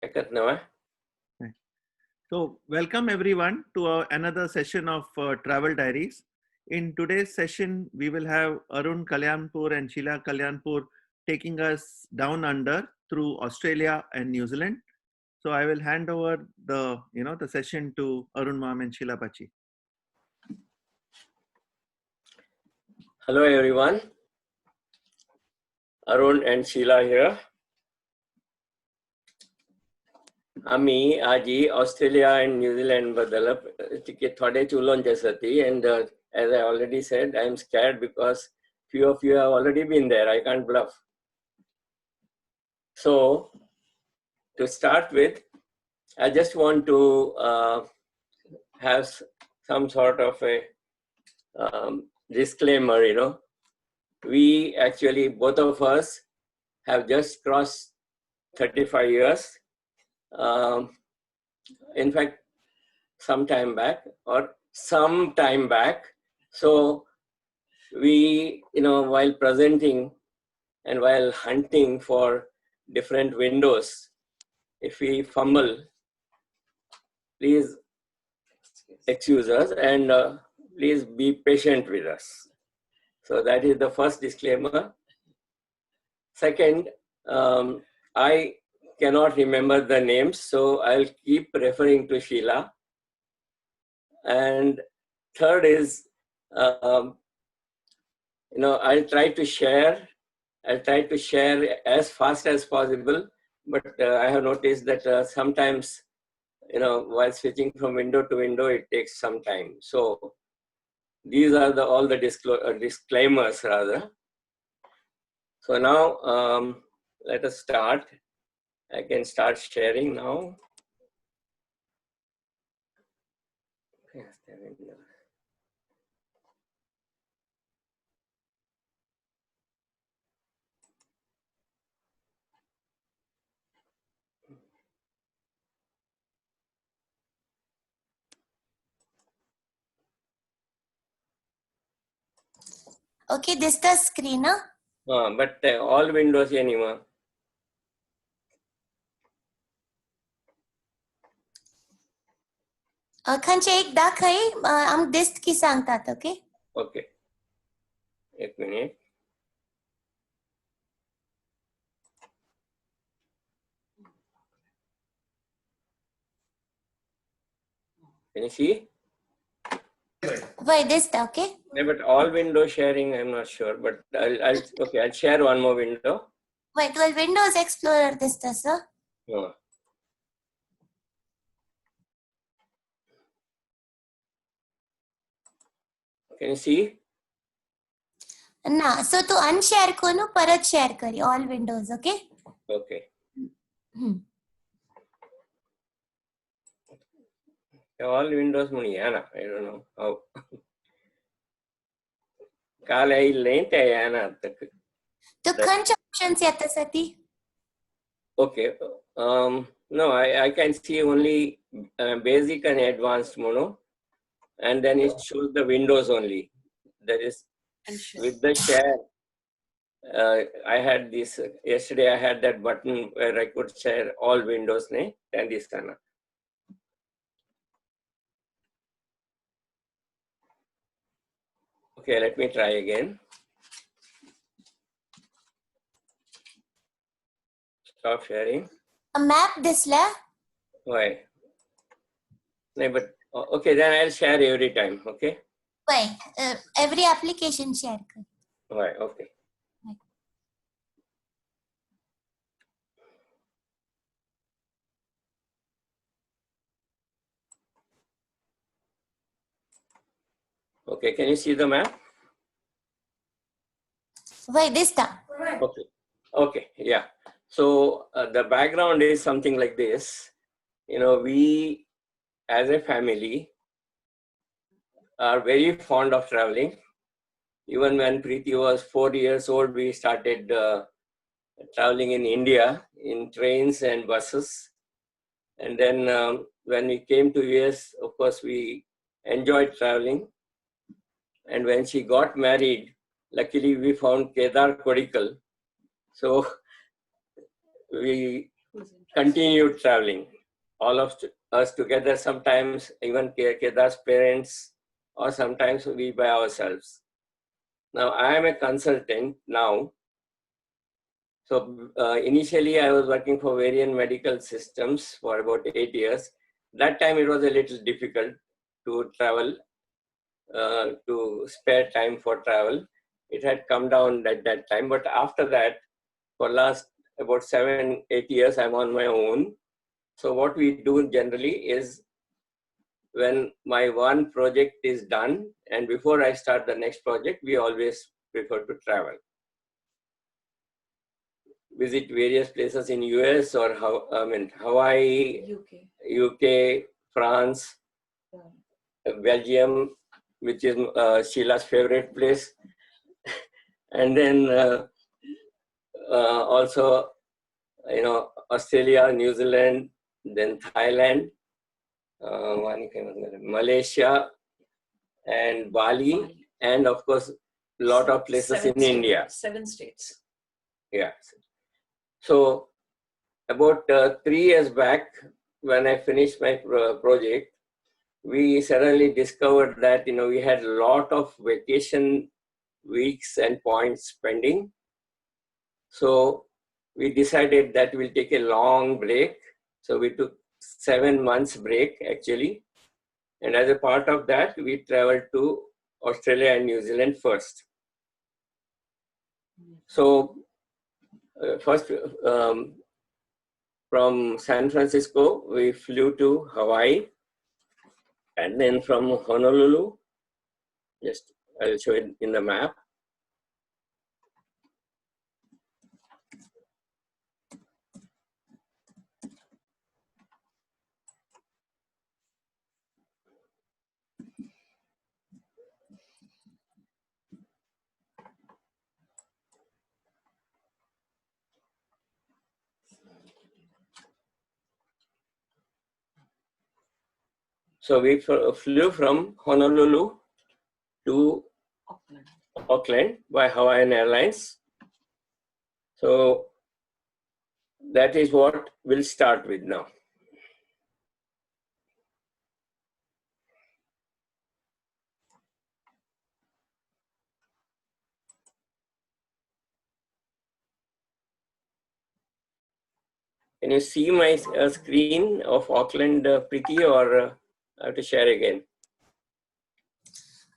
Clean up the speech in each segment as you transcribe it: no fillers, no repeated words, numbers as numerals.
Right. So welcome everyone to another session of Travel Diaries. In today's session, we will have Arun Kallianpur and Sheela Kallianpur taking us down under through Australia and New Zealand. So I will hand over the session to Arun Ma'am and Sheela Pachi. Hello everyone. Arun and Sheela here. आम्ही आजी Australia and New Zealand बद्दल थोडे उलोवंचे and as I already said, I am scared because few of you have already been there. I can't bluff. So to start with, I just want to have some sort of a disclaimer. We actually, both of us, have just crossed 35 years. In fact, some time back. So we, while presenting and while hunting for different windows, if we fumble, please excuse us and please be patient with us. So that is the first disclaimer. Second, I cannot remember the names, so I'll keep referring to Sheela. And third is, I'll try to share as fast as possible, but I have noticed that sometimes, while switching from window to window, it takes some time. So these are all the disclaimers rather. So now let us start. I can start sharing now. Okay, this is the screen, huh? But all windows anymore. खंचे एक दाखय आम दिस्ट की सांगतात, okay? Okay. 1 minute. Can you see? Why this, okay? Yeah, but all window sharing, I'm not sure. But I'll share one more window. Wait, well, Windows Explorer this, sir. No. Can you see? ना, so to unshare करो परत share करी all windows, okay? Okay. All windows muni yana. I don't know how. काल late yana. तो खंच options येता सती? Okay. No, I can see only basic and advanced mono, and then it shows the windows only. That is with the share. I had this yesterday. I had that button where I could share all windows. Ne, and this kana. Okay, let me try again. Stop sharing. A map this la? Why? No, but okay, then I'll share every time. Okay. Why? Every application share कर. Why? Okay. Okay, can you see the map? Why this time? Okay. Okay. Yeah. So the background is something like this. We as a family are very fond of traveling. Even when Preeti was 4 years old, we started traveling in India in trains and buses. And then when we came to US, of course, we enjoyed traveling. And when she got married, luckily we found Kedar Kodikal. So we continued traveling. All of us together, sometimes even Kedar's parents, or sometimes we by ourselves. Now, I am a consultant now. So initially, I was working for Varian Medical Systems for about 8 years. That time, it was a little difficult to travel, to spare time for travel. It had come down at that time, but after that, for last about 7, 8 years, I'm on my own. So what we do generally is, when my one project is done and before I start the next project, we always prefer to travel. Visit various places in US or Hawaii, UK, France, Belgium, which is Sheila's favorite place. And then also, Australia, New Zealand, then Thailand, Malaysia, and Bali, and of course, a lot of places in India. 7 states. Yeah. So about 3 years back, when I finished my project, we suddenly discovered that we had a lot of vacation weeks and points pending. So we decided that we'll take a long break. So we took 7 months break actually. And as a part of that, we traveled to Australia and New Zealand first. So first, from San Francisco, we flew to Hawaii. And then from Honolulu, just I'll show it in the map. So we flew from Honolulu to Auckland by Hawaiian Airlines. So that is what we'll start with now. Can you see my screen of Auckland, Preeti, or I have to share again?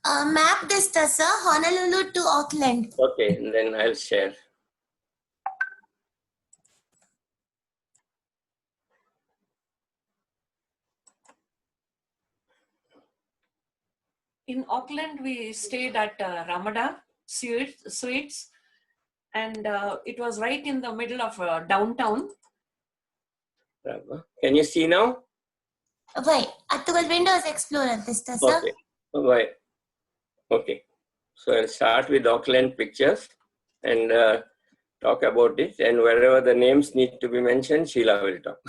Map this, sir. Honolulu to Auckland. Okay, and then I'll share. In Auckland, we stayed at Ramada Suites, and it was right in the middle of downtown. Can you see now? Wait, at the Windows Explorer, this, sir. Okay. Right. Okay. So I'll start with Auckland pictures and talk about it. And wherever the names need to be mentioned, Sheela will talk.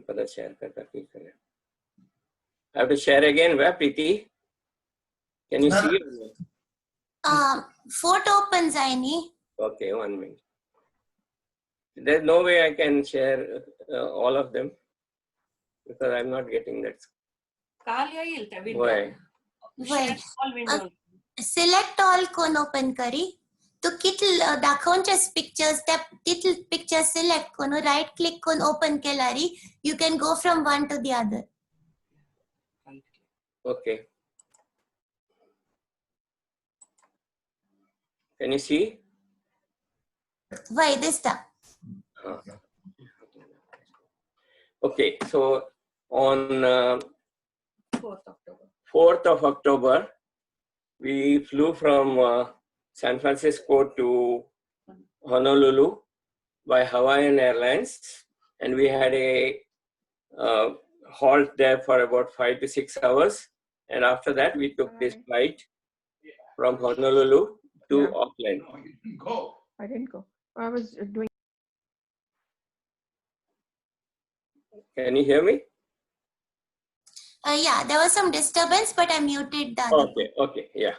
I have to share again, where, Preeti? Can you see it? Photo opens, Aini. Okay, 1 minute. There's no way I can share all of them because I'm not getting that. Why? Wait. Select all कोण open करी तो कितल दाखवूनचेच pictures त्या तितल picture select कोण right click कोण open Kelari you can go from one to the other. Okay. Can you see? Why this stuff? Okay, so on 4th October. 4th of October, we flew from San Francisco to Honolulu by Hawaiian Airlines, and we had a halt there for about 5 to 6 hours. And after that, we took this flight from Honolulu to Auckland. No, you didn't go. I didn't go. I was doing Can you hear me? Yeah, there was some disturbance, but I muted the other. Okay, yeah.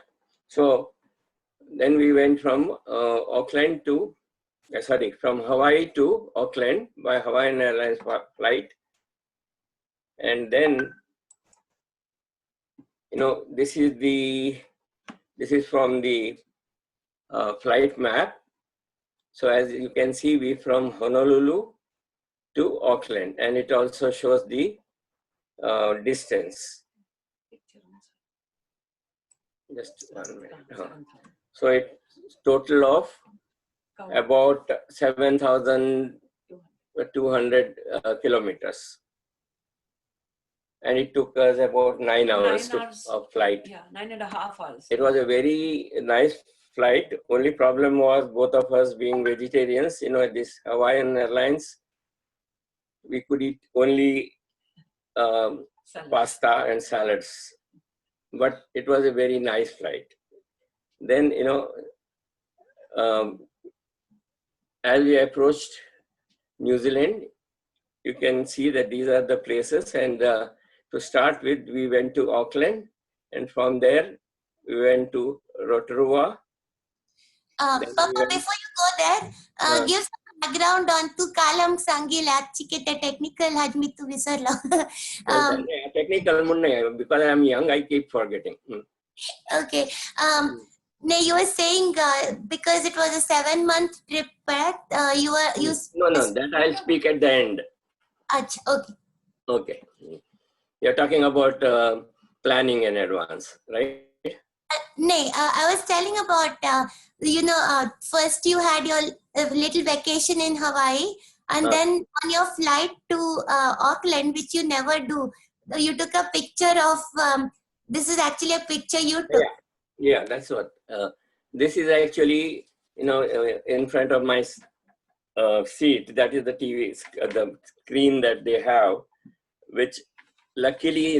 So then we went from Auckland to, from Hawaii to Auckland by Hawaiian Airlines flight. And then, this is from the flight map. So as you can see, we from Honolulu to Auckland, and it also shows the distance. Just 1 minute. So it's total of about 7,200 kilometers. And it took us about 9 hours of flight. Yeah, 9.5 hours. It was a very nice flight. Only problem was both of us being vegetarians. This Hawaiian Airlines, we could eat only pasta and salads. But it was a very nice flight. Then, as we approached New Zealand, you can see that these are the places. And to start with, we went to Auckland, and from there we went to Rotorua. Papa, before you go there, give some background on tu kalam sangila chikete technical hajmitu visarla. Technical munne, because I am young, I keep forgetting. Okay. You were saying because it was a 7-month trip back, you were No, that I'll speak at the end. Okay. Okay. You're talking about planning in advance, right? I was telling about, first you had your little vacation in Hawaii, and then on your flight to Auckland, which you never do, you took a picture of, this is actually a picture you took. Yeah, that's what. This is actually, in front of my seat. That is the TV, the screen that they have, which luckily,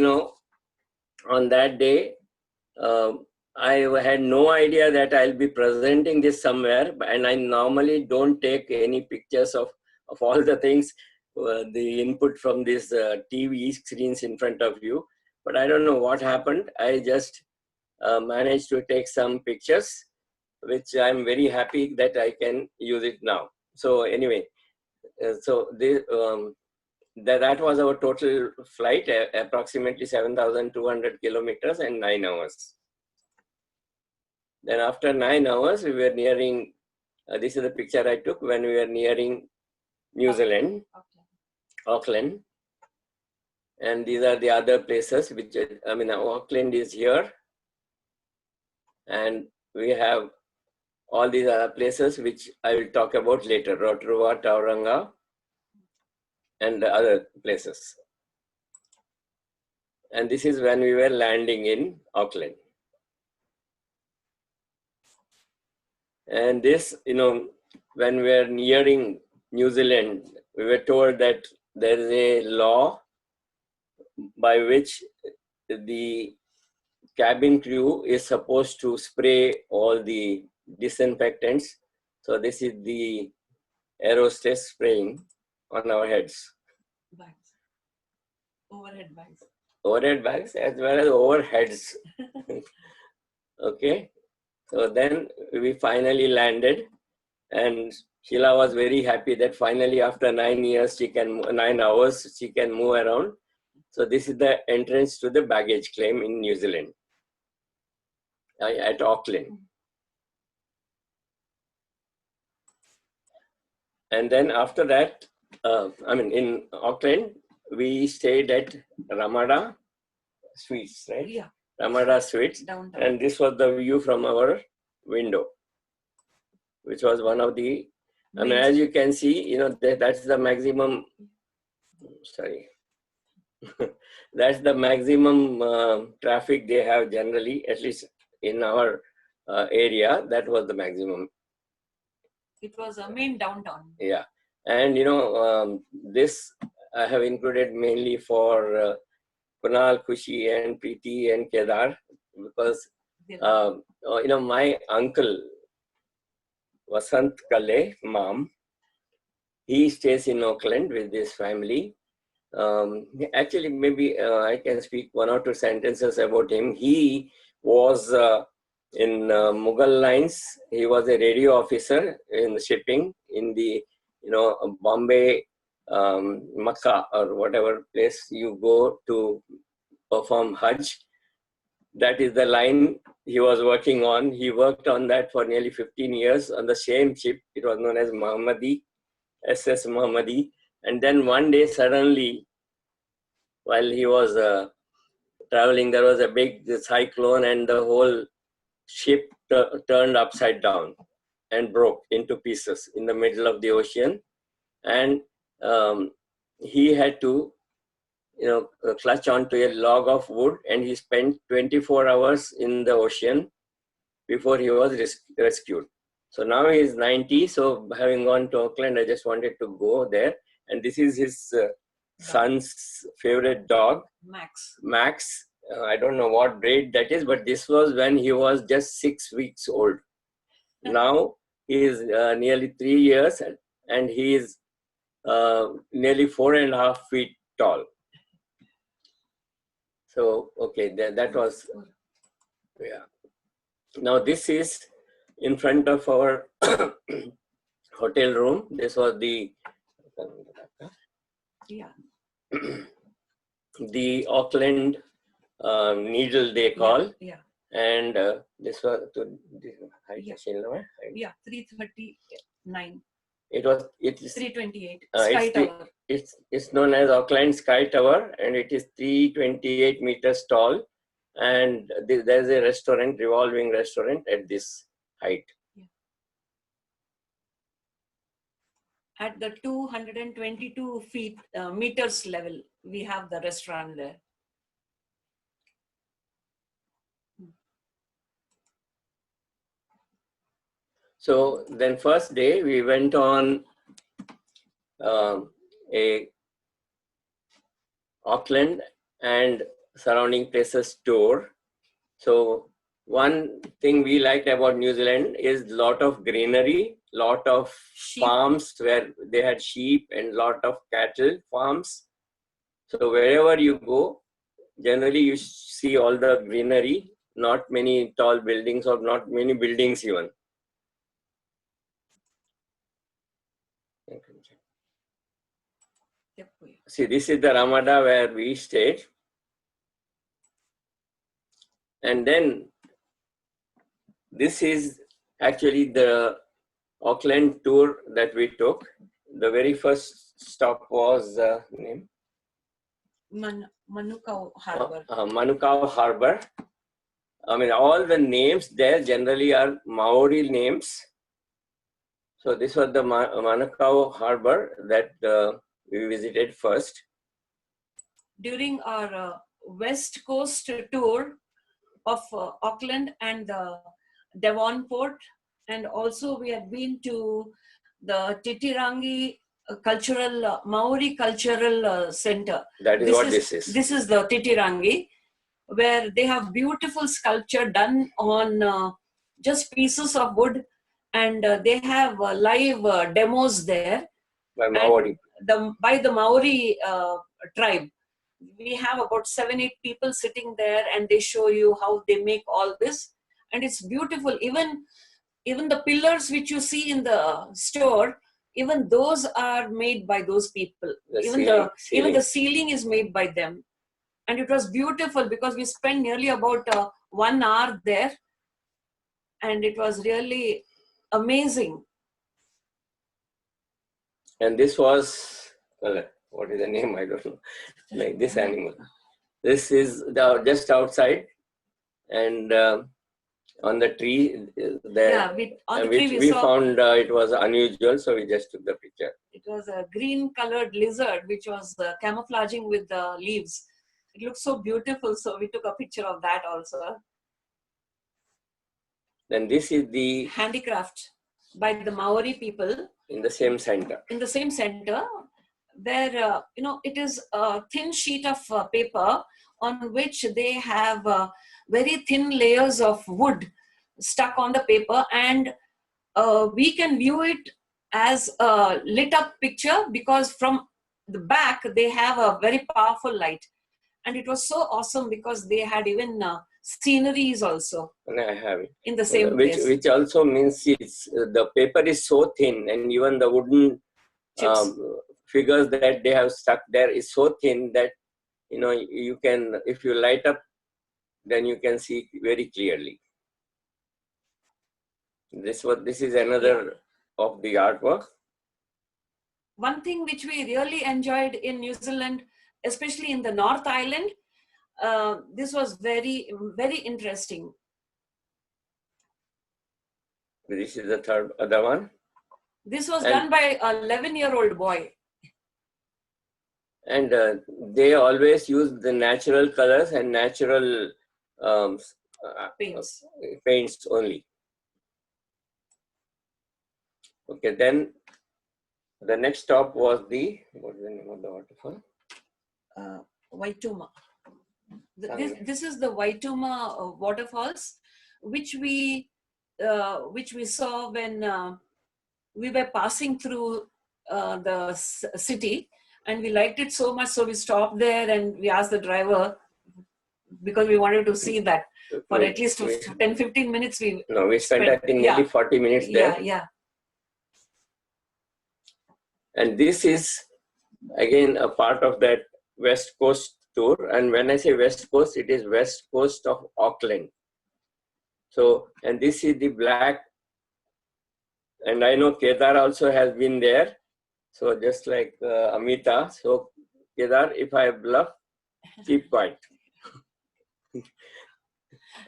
on that day, I had no idea that I'll be presenting this somewhere, and I normally don't take any pictures of all the things, the input from these TV screens in front of you. But I don't know what happened. I just managed to take some pictures, which I'm very happy that I can use it now. So anyway, that was our total flight, approximately 7,200 kilometers and 9 hours. Then after 9 hours, we were nearing, this is the picture I took when we were nearing New Zealand, Auckland. And these are the other places, which, Auckland is here. And we have all these other places, which I will talk about later, Rotorua, Tauranga, and the other places. And this is when we were landing in Auckland. And this, when we were nearing New Zealand, we were told that there is a law by which the cabin crew is supposed to spray all the disinfectants. So this is the air hostess spraying on our heads. Bags. Overhead bags. Overhead bags as well as overheads. Okay. So then we finally landed, and Sheela was very happy that finally after 9 hours she can move around. So this is the entrance to the baggage claim in New Zealand, at Auckland. And then after that, in Auckland, we stayed at Ramada Suites, right? Yeah. Ramada Suites. Downtown. And this was the view from our window, which was one of the, as you can see, that's the maximum, that's the maximum traffic they have generally, at least in our area. That was the maximum. It was a main downtown. Yeah. And, this I have included mainly for Kunal, Kushi, and Preeti, and Kedar, because, my uncle, Vasant Kalle, mom, he stays in Auckland with his family. Actually, maybe I can speak one or two sentences about him. He was in Mughal lines. He was a radio officer in shipping in the, Bombay, Makkah, or whatever place you go to perform Hajj. That is the line he was working on. He worked on that for nearly 15 years on the same ship. It was known as Muhammadi, SS Muhammadi. And then one day, suddenly, while he was traveling, there was a big cyclone, and the whole ship turned upside down and broke into pieces in the middle of the ocean. And he had to, clutch onto a log of wood, and he spent 24 hours in the ocean before he was rescued. So now he is 90. So having gone to Auckland, I just wanted to go there. And this is his son's favorite dog, Max. I don't know what breed that is, but this was when he was just 6 weeks old. Now he is nearly 3 years, and he is nearly 4.5 feet tall. So, okay, that was, yeah. Now this is in front of our hotel room. This was the, the Auckland needle, they call. Yeah. And this was, Yeah, 339. It is 328. Sky Tower. It's known as Auckland Sky Tower, and it is 328 meters tall. And there's a restaurant, revolving restaurant at this height. Yeah. At the 222 feet meters level, we have the restaurant there. So then first day we went on a Auckland and surrounding places tour. So one thing we liked about New Zealand is lot of greenery, lot of farms where they had sheep, and lot of cattle farms. So wherever you go, generally you see all the greenery, not many tall buildings, or not many buildings even. See, this is the Ramada where we stayed. And then this is actually the Auckland tour that we took. The very first stop was name? Manukau Harbour. Manukau Harbour. I mean, all the names there generally are Maori names. So this was the Manukau Harbour that we visited first. During our West Coast tour of Auckland and the Devonport, and also we had been to the Titirangi cultural Maori cultural center. That is what this is. This is the Titirangi, where they have beautiful sculpture done on just pieces of wood, and they have live demos there by Maori. By the Maori tribe. We have about 7-8 people sitting there, and they show you how they make all this, and it's beautiful. Even the pillars which you see in the store, even those are made by those people. Even the ceiling is made by them, and it was beautiful because we spent nearly about 1 hour there, and it was really amazing. And this was, what is the name? I don't know. Like this animal. This is just outside, and on the tree there. Yeah, on the tree we found it was unusual, so we just took the picture. It was a green-colored lizard which was camouflaging with the leaves. It looked so beautiful, so we took a picture of that also. Then this is the handicraft by the Maori people in the same center. In the same center, where it is a thin sheet of paper on which they have very thin layers of wood stuck on the paper, and we can view it as a lit up picture, because from the back, they have a very powerful light. And it was so awesome because they had even sceneries also. And I have it. In the same which, place. Which also means it's, the paper is so thin, and even the wooden figures that they have stuck there is so thin that, you know, you can, if you light up, then you can see very clearly. This is another of the artwork. One thing which we really enjoyed in New Zealand, especially in the North Island, this was very, very interesting. This is the other one. This was done by a 11-year-old boy. And they always use the natural colors and natural paints only. Okay, then the next stop was what's the name of the waterfall? Waituma. This is the Waituma waterfalls, which we saw when we were passing through the city, and we liked it so much, so we stopped there and we asked the driver, because we wanted to see that for at least 10-15 minutes. We spent I think nearly 40 minutes there. Yeah. And this is again a part of that West Coast tour. And when I say West Coast, it is West Coast of Auckland. So, and this is the black, and I know Kedar also has been there. So just like Amita, so Kedar, if I bluff, keep quiet.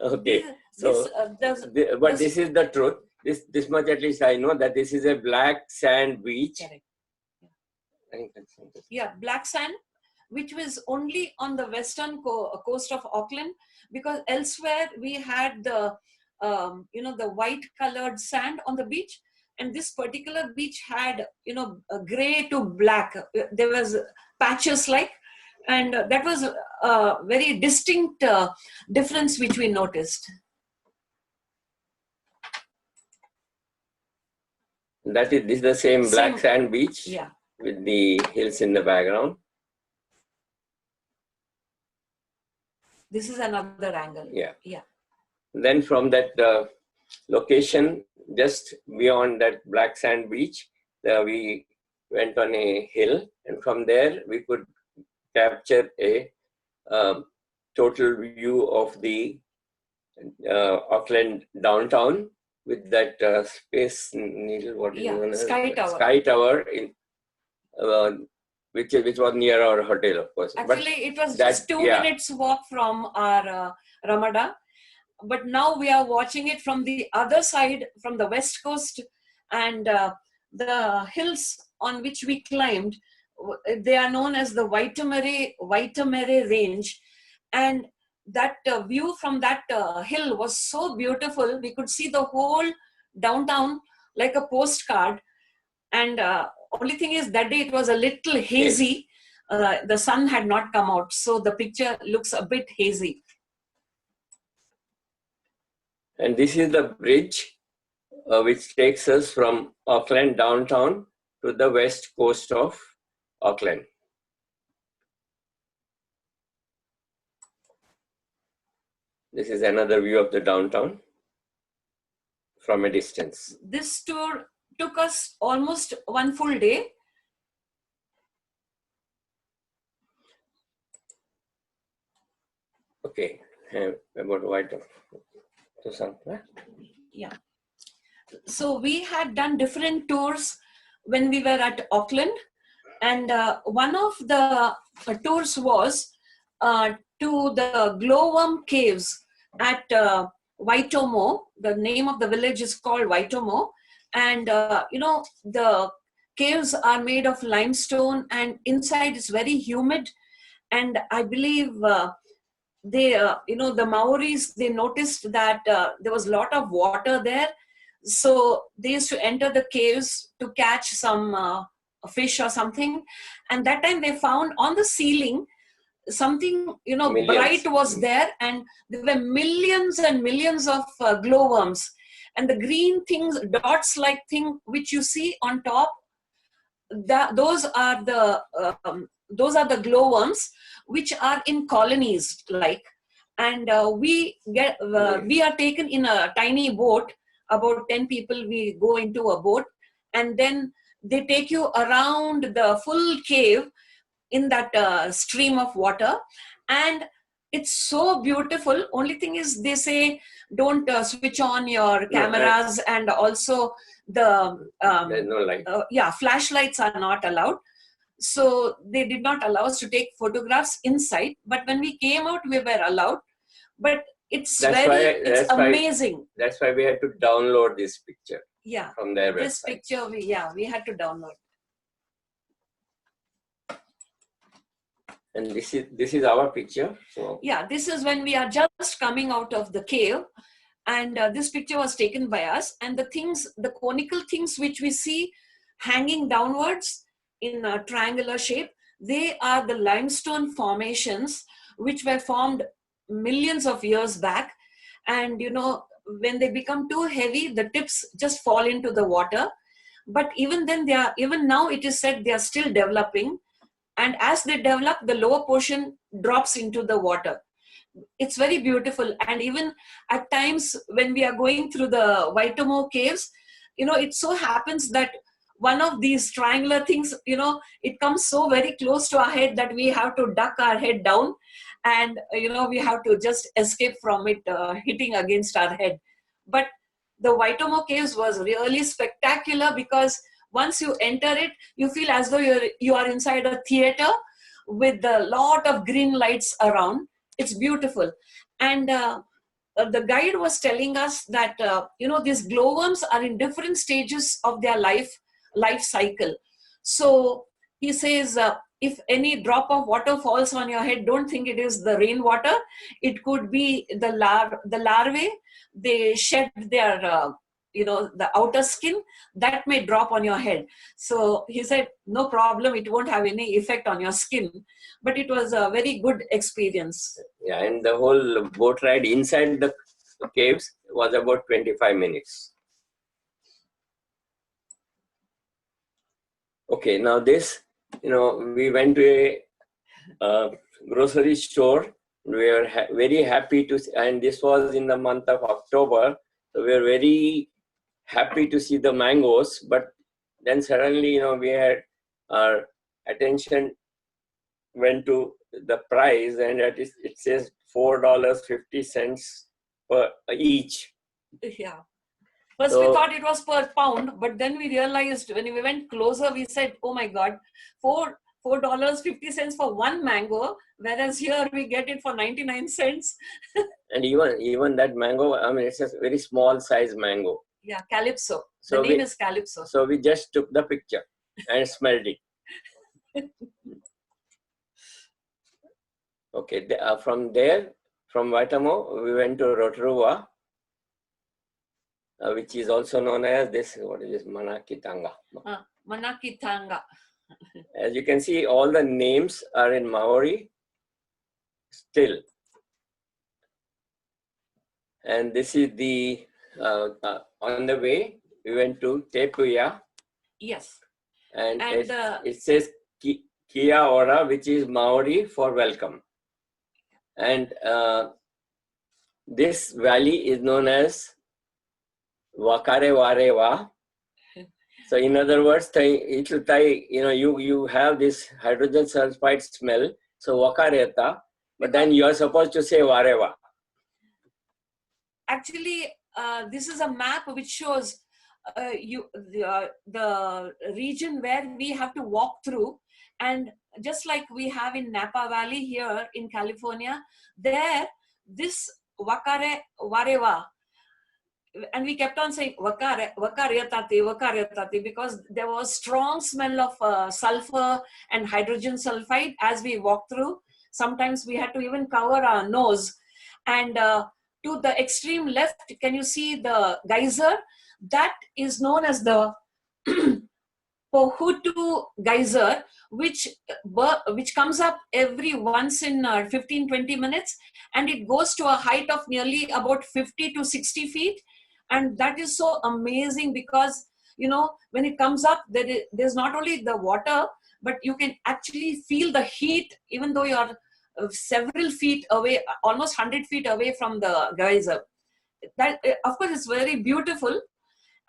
Okay, this is the truth. This much at least I know, that this is a black sand beach. Correct. Yeah, black sand, which was only on the western coast of Auckland, because elsewhere we had the the white colored sand on the beach, and this particular beach had a gray to black. There was patches like, and that was a very distinct difference which we noticed. This is the same black sand beach. Yeah. With the hills in the background. This is another angle. Yeah. Yeah. Then from that location, just beyond that black sand beach, we went on a hill, and from there we could capture a total view of the Auckland downtown with that Space Needle, Sky Tower in. Which was near our hotel, of course. Actually, it was just 2 minutes walk from our Ramada. But now we are watching it from the other side, from the west coast, and the hills on which we climbed, they are known as the Waitemere Range. And that view from that hill was so beautiful. We could see the whole downtown like a postcard. And only thing is, that day it was a little hazy. The sun had not come out, so the picture looks a bit hazy. And this is the bridge which takes us from Auckland downtown to the west coast of Auckland. This is another view of the downtown from a distance. This tour took us almost one full day. Okay, about white. Yeah. So we had done different tours when we were at Auckland, and one of the tours was to the glowworm caves at Waitomo. The name of the village is called Waitomo. And, the caves are made of limestone, and inside is very humid. And I believe the Maoris, they noticed that there was a lot of water there. So they used to enter the caves to catch some fish or something. And that time they found on the ceiling something, bright was there, and there were millions and millions of glowworms. And the green things, dots like thing which you see on top, those are the glowworms which are in colonies, like, and we are taken in a tiny boat, about 10 people. We go into a boat, and then they take you around the full cave in that stream of water, and it's so beautiful. Only thing is, they say don't switch on your cameras, and also the there's no light. Flashlights are not allowed. So they did not allow us to take photographs inside, but when we came out, we were allowed. But it's amazing. That's why we had to download this picture. Yeah, from their website. This picture we had to download. And this is our picture. So yeah, this is when we are just coming out of the cave, and this picture was taken by us. And the conical things which we see hanging downwards in a triangular shape, they are the limestone formations which were formed millions of years back. And when they become too heavy, the tips just fall into the water. But even then, even now it is said they are still developing. And as they develop, the lower portion drops into the water. It's very beautiful. And even at times when we are going through the Waitomo caves, it so happens that one of these triangular things, it comes so very close to our head that we have to duck our head down, and we have to just escape from it hitting against our head. But the Waitomo caves was really spectacular, because once you enter it, you feel as though you are inside a theater with a lot of green lights around. It's beautiful. And the guide was telling us that these glowworms are in different stages of their life cycle. So he says, if any drop of water falls on your head, don't think it is the rainwater. It could be the larvae. They shed their the outer skin that may drop on your head. So he said, no problem, it won't have any effect on your skin. But it was a very good experience. Yeah, and the whole boat ride inside the caves was about 25 minutes. Okay, now this, we went to a grocery store. We were very happy to see, and this was in the month of October. So we were very happy to see the mangoes, but then suddenly, we had our attention went to the price, and it says $4.50 per each. Yeah. First we thought it was per pound, but then we realized when we went closer, we said, oh my God, $4.50 for one mango, whereas here we get it for 99 cents. And even that mango, it's a very small size mango. Yeah, Calypso. The name is Calypso. So we just took the picture and smelled it. Okay, from there, from Waitomo, we went to Rotorua, which is also known as Manakitanga. Manakitanga. As you can see, all the names are in Maori still. And this is the, on the way, we went to Te Puia. Yes. And it says Kia ora, which is Maori for welcome. And this valley is known as Wakare Warewa. So in other words, you have this hydrogen sulfide smell, so Wakareta, but then you are supposed to say Warewa. Actually, this is a map which shows the region where we have to walk through. And just like we have in Napa Valley here in California, there, this Wakare Warewa, and we kept on saying Wakaretate, because there was strong smell of sulfur and hydrogen sulfide as we walked through. Sometimes we had to even cover our nose. And to the extreme left, can you see the geyser? That is known as the Pohutu geyser, which comes up every once in 15-20 minutes, and it goes to a height of nearly about 50 to 60 feet. And that is so amazing, because you know, when it comes up, there's not only the water, but you can actually feel the heat, even though you're several feet away, almost 100 feet away from the geyser. That, of course, it's very beautiful.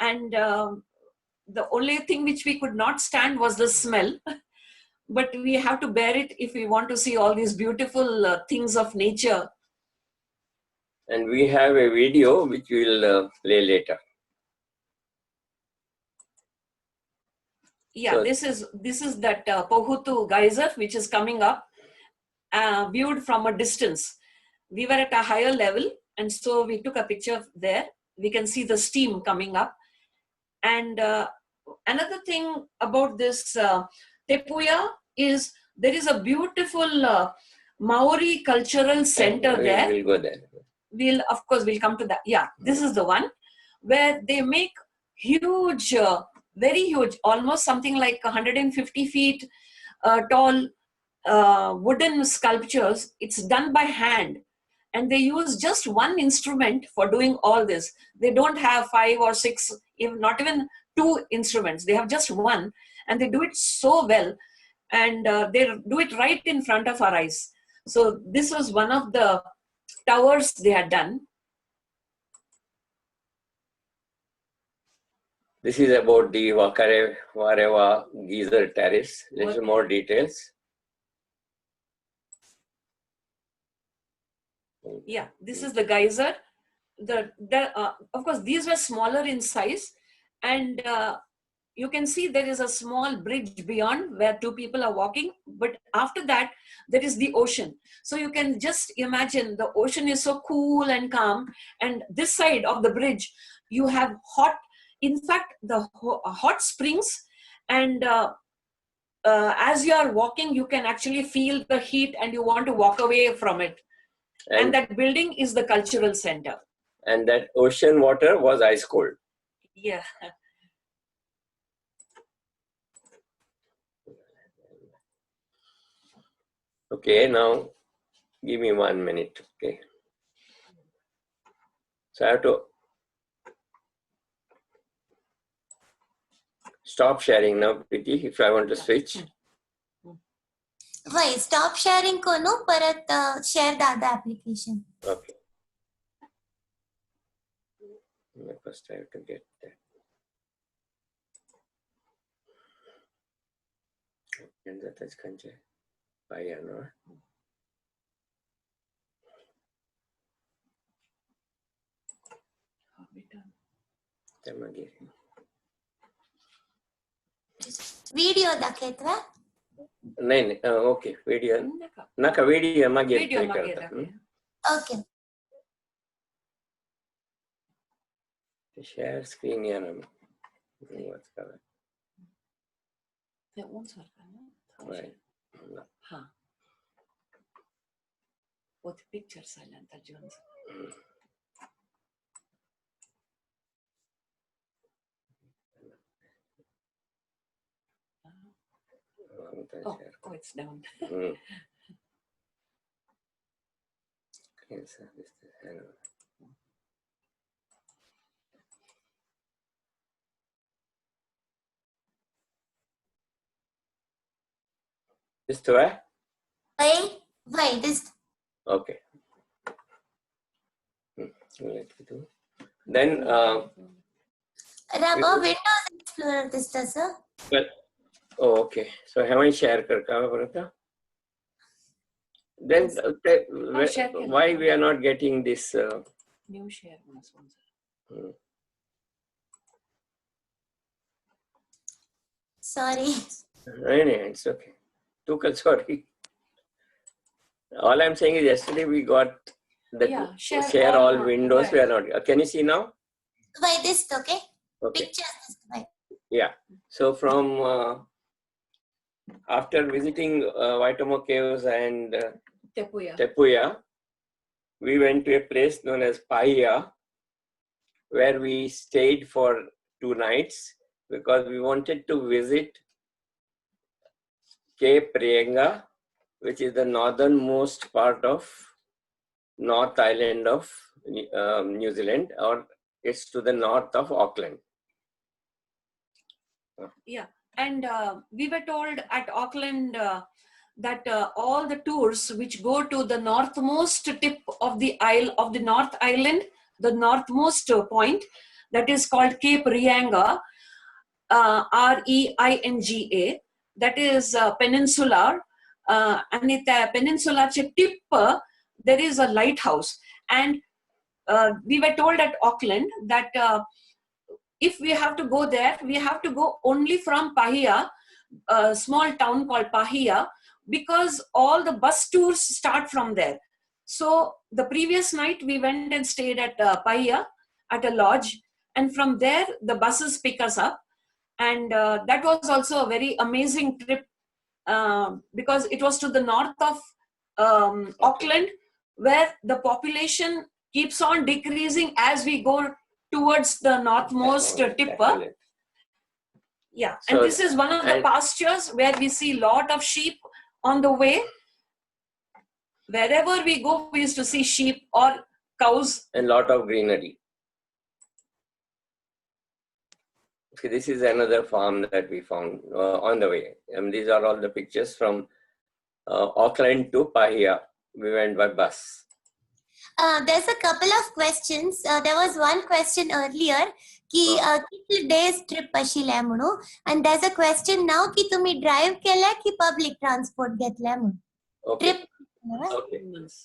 And the only thing which we could not stand was the smell. But we have to bear it if we want to see all these beautiful things of nature. And we have a video which we will play later. Yeah, So, this is that Pohutu geyser which is coming up, viewed from a distance. We were at a higher level, and so we took a picture there. We can see the steam coming up. And another thing about this Tepuya is there is a beautiful Maori cultural center there. We'll go there. Of course, we'll come to that. Yeah, this is the one where they make huge, very huge, almost something like 150 feet tall wooden sculptures. It's done by hand. And they use just one instrument for doing all this. They don't have 5 or 6, not even 2 instruments. They have just one, and they do it so well. And they do it right in front of our eyes. So this was one of the towers they had done. This is about the Warewa Geyser Terrace. Little more details. Yeah, this is the geyser. Of course, these were smaller in size, and you can see there is a small bridge beyond where 2 people are walking. But after that, there is the ocean. So you can just imagine the ocean is so cool and calm. And this side of the bridge, you have in fact, the hot springs. And as you are walking, you can actually feel the heat and you want to walk away from it. And that building is the cultural center. And that ocean water was ice cold. Yeah. Okay, now give me 1 minute. Okay. So I have to stop sharing now, Preeti, if I want to switch. Why? Stop sharing kono, parat share the other application. Okay. First I have to get that. And that is kanche. Paya, no? Video daketva? No, okay, video. Naka video mage. Okay. Share screen here. What's covered? Right. Huh. Both pictures silent, Jones. Oh, it's down. This to where? Why this? Okay. Then Rubber Windows Explorer this does, sir. Well, oh, okay. So have I share karka? Then why we are not getting this? New share. Sorry. No, it's okay. Tukal, sorry. All I'm saying is yesterday we got the share all windows. Right. We are not. Can you see now? Why this? Okay. Okay. Pictures. Right. Yeah. So from after visiting Waitomo Caves and Tepuya, we went to a place known as Paya, where we stayed for 2 nights because we wanted to visit Cape Reinga, which is the northernmost part of North Island of New Zealand, or it's to the north of Auckland. Yeah, and we were told at Auckland that all the tours which go to the northmost tip of the isle of the North Island, the northmost point, that is called Cape Reinga, Reinga, that is peninsular, and it peninsula tip there is a lighthouse, and we were told at Auckland that if we have to go there, we have to go only from Pahia, a small town called Pahia, because all the bus tours start from there. So the previous night we went and stayed at Pahia at a lodge, and from there the buses pick us up, and that was also a very amazing trip because it was to the north of Auckland, where the population keeps on decreasing as we go towards the northmost tip. Yeah, So, and this is one of the pastures where we see a lot of sheep on the way. Wherever we go, we used to see sheep or cows. And lot of greenery. Okay, this is another farm that we found on the way. These are all the pictures from Auckland to Pahia. We went by bus. There's a couple of questions. There was one question earlier कि किती days trip आशिल्ले म्हणून, and there's a question now कि तुम्ही drive केला की public transport घेतला म्हणून. Okay. Trip.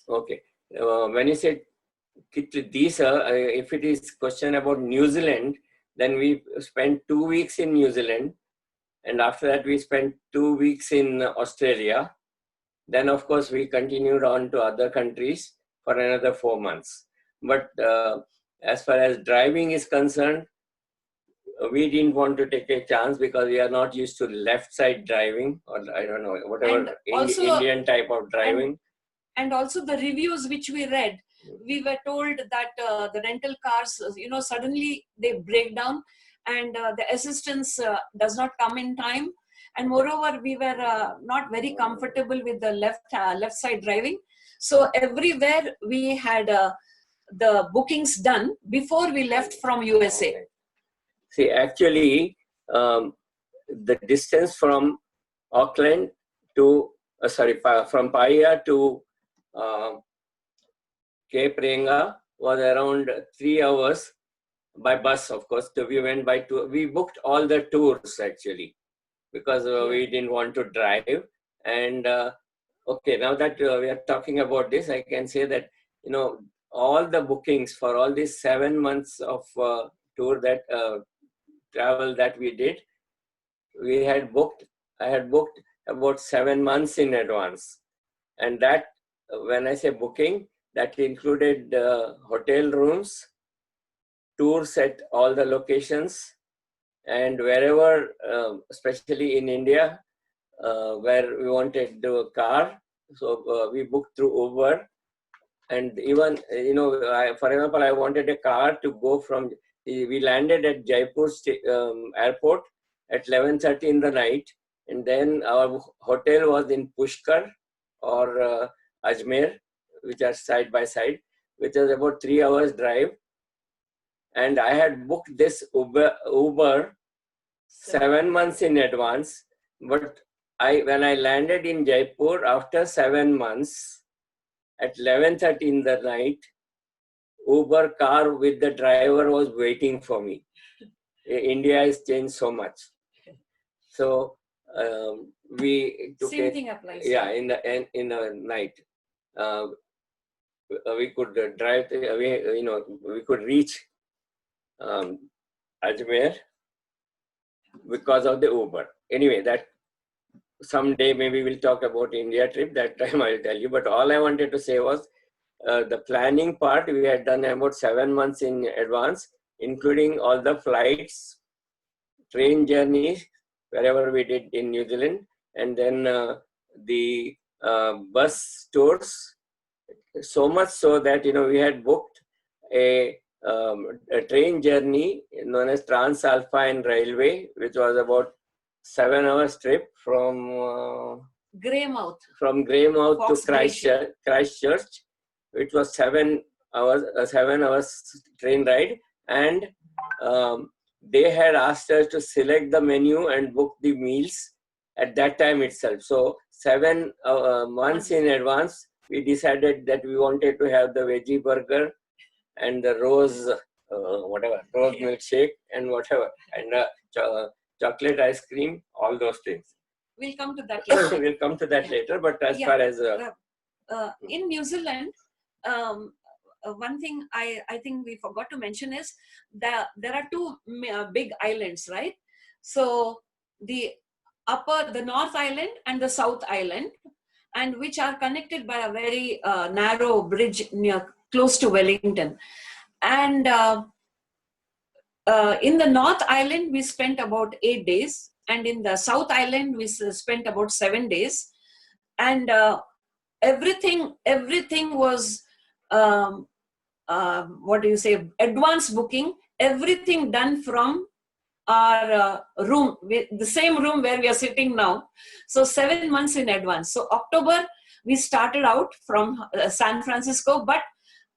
Okay. When you say these, if it is question about New Zealand, then we spent 2 weeks in New Zealand, and after that we spent 2 weeks in Australia. Then of course we continued on to other countries for another 4 months. But as far as driving is concerned, we didn't want to take a chance because we are not used to left side driving, or I don't know, whatever Indian type of driving. And also the reviews which we read, we were told that the rental cars, suddenly they break down, and the assistance does not come in time. And moreover, we were not very comfortable with the left side driving. So everywhere we had the bookings done before we left from USA. See, actually, the distance from Auckland to, from Pahia to Cape Reinga was around 3 hours by bus, of course. So we went by tour. We booked all the tours actually because we didn't want to drive. And okay, now that we are talking about this, I can say that, all the bookings for all these 7 months of tour that travel that we did, I had booked about 7 months in advance. And that, when I say booking, that included hotel rooms, tours at all the locations, and wherever, especially in India, where we wanted the car, so we booked through Uber. And even, for example, I wanted a car to go from, we landed at Jaipur airport at 11:30 in the night, and then our hotel was in Pushkar or Ajmer, which are side by side, which was about 3 hours drive. And I had booked this Uber 7 months in advance, but when I landed in Jaipur after 7 months at 11:30 in the night, Uber car with the driver was waiting for me. India has changed so much. So we took Same thing applies. Yeah, in the night, we could drive. We could reach Ajmer because of the Uber. Anyway, that someday maybe we'll talk about India trip. That time I'll tell you. But all I wanted to say was the planning part we had done about 7 months in advance, including all the flights, train journeys, wherever we did in New Zealand, and then the bus tours. So much so that we had booked a train journey known as Trans-Alpine Railway, which was about 7 hours trip from Greymouth. From Greymouth to Christchurch, which was 7 hours train ride, and they had asked us to select the menu and book the meals at that time itself. So 7 months in advance, we decided that we wanted to have the veggie burger and the rose, rose milkshake and whatever, and chocolate ice cream, all those things. We'll come to that later. We'll come to that later, but as far as... in New Zealand, one thing I think we forgot to mention is that there are two big islands, right? So the North Island and the South Island, and which are connected by a very narrow bridge close to Wellington. And in the North Island, we spent about 8 days. And in the South Island, we spent about 7 days. And everything was, advance booking, everything done from our room, the same room where we are sitting now. So 7 months in advance. So October, we started out from San Francisco, but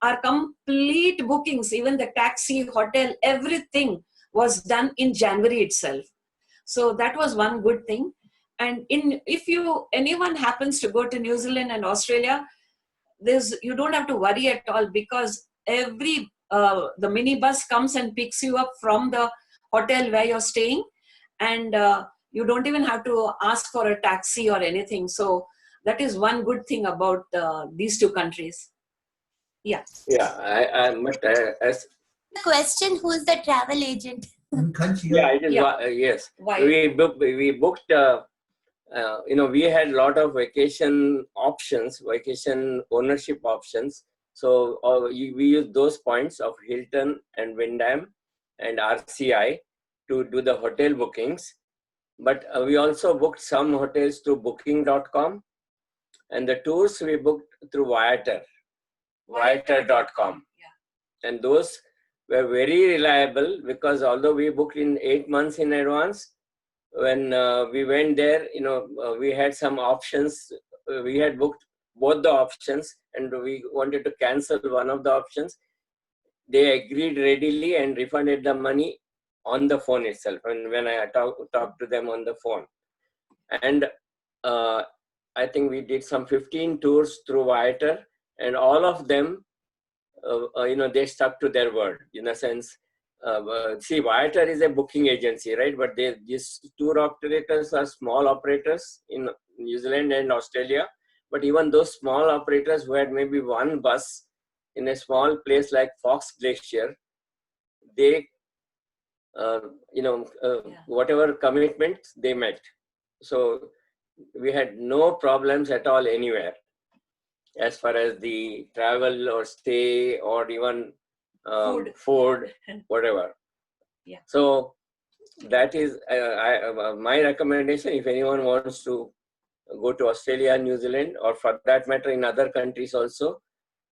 our complete bookings, even the taxi, hotel, everything was done in January itself. So that was one good thing. And if anyone happens to go to New Zealand and Australia, you don't have to worry at all, because the minibus comes and picks you up from the hotel where you're staying, and you don't even have to ask for a taxi or anything. So that is one good thing about these two countries. Yeah. Yeah, as the question, who is the travel agent? Yeah, it is. Yes. Why? We booked. We had a lot of vacation options, vacation ownership options. So we used those points of Hilton and Wyndham and RCI to do the hotel bookings. But we also booked some hotels through booking.com, and the tours we booked through Viator.com. Yeah. And those were very reliable, because although we booked in 8 months in advance, when we went there, we had some options. We had booked both the options, and we wanted to cancel one of the options. They agreed readily and refunded the money on the phone itself, and when I talked to them on the phone. And I think we did some 15 tours through Viator, and all of them, they stuck to their word, in a sense. See, Viator is a booking agency, right? But these tour operators are small operators in New Zealand and Australia. But even those small operators who had maybe one bus in a small place like Fox Glacier, they, whatever commitments they met. So we had no problems at all anywhere, as far as the travel or stay or even food, whatever. Yeah. So that is my recommendation. If anyone wants to go to Australia, New Zealand, or for that matter in other countries also,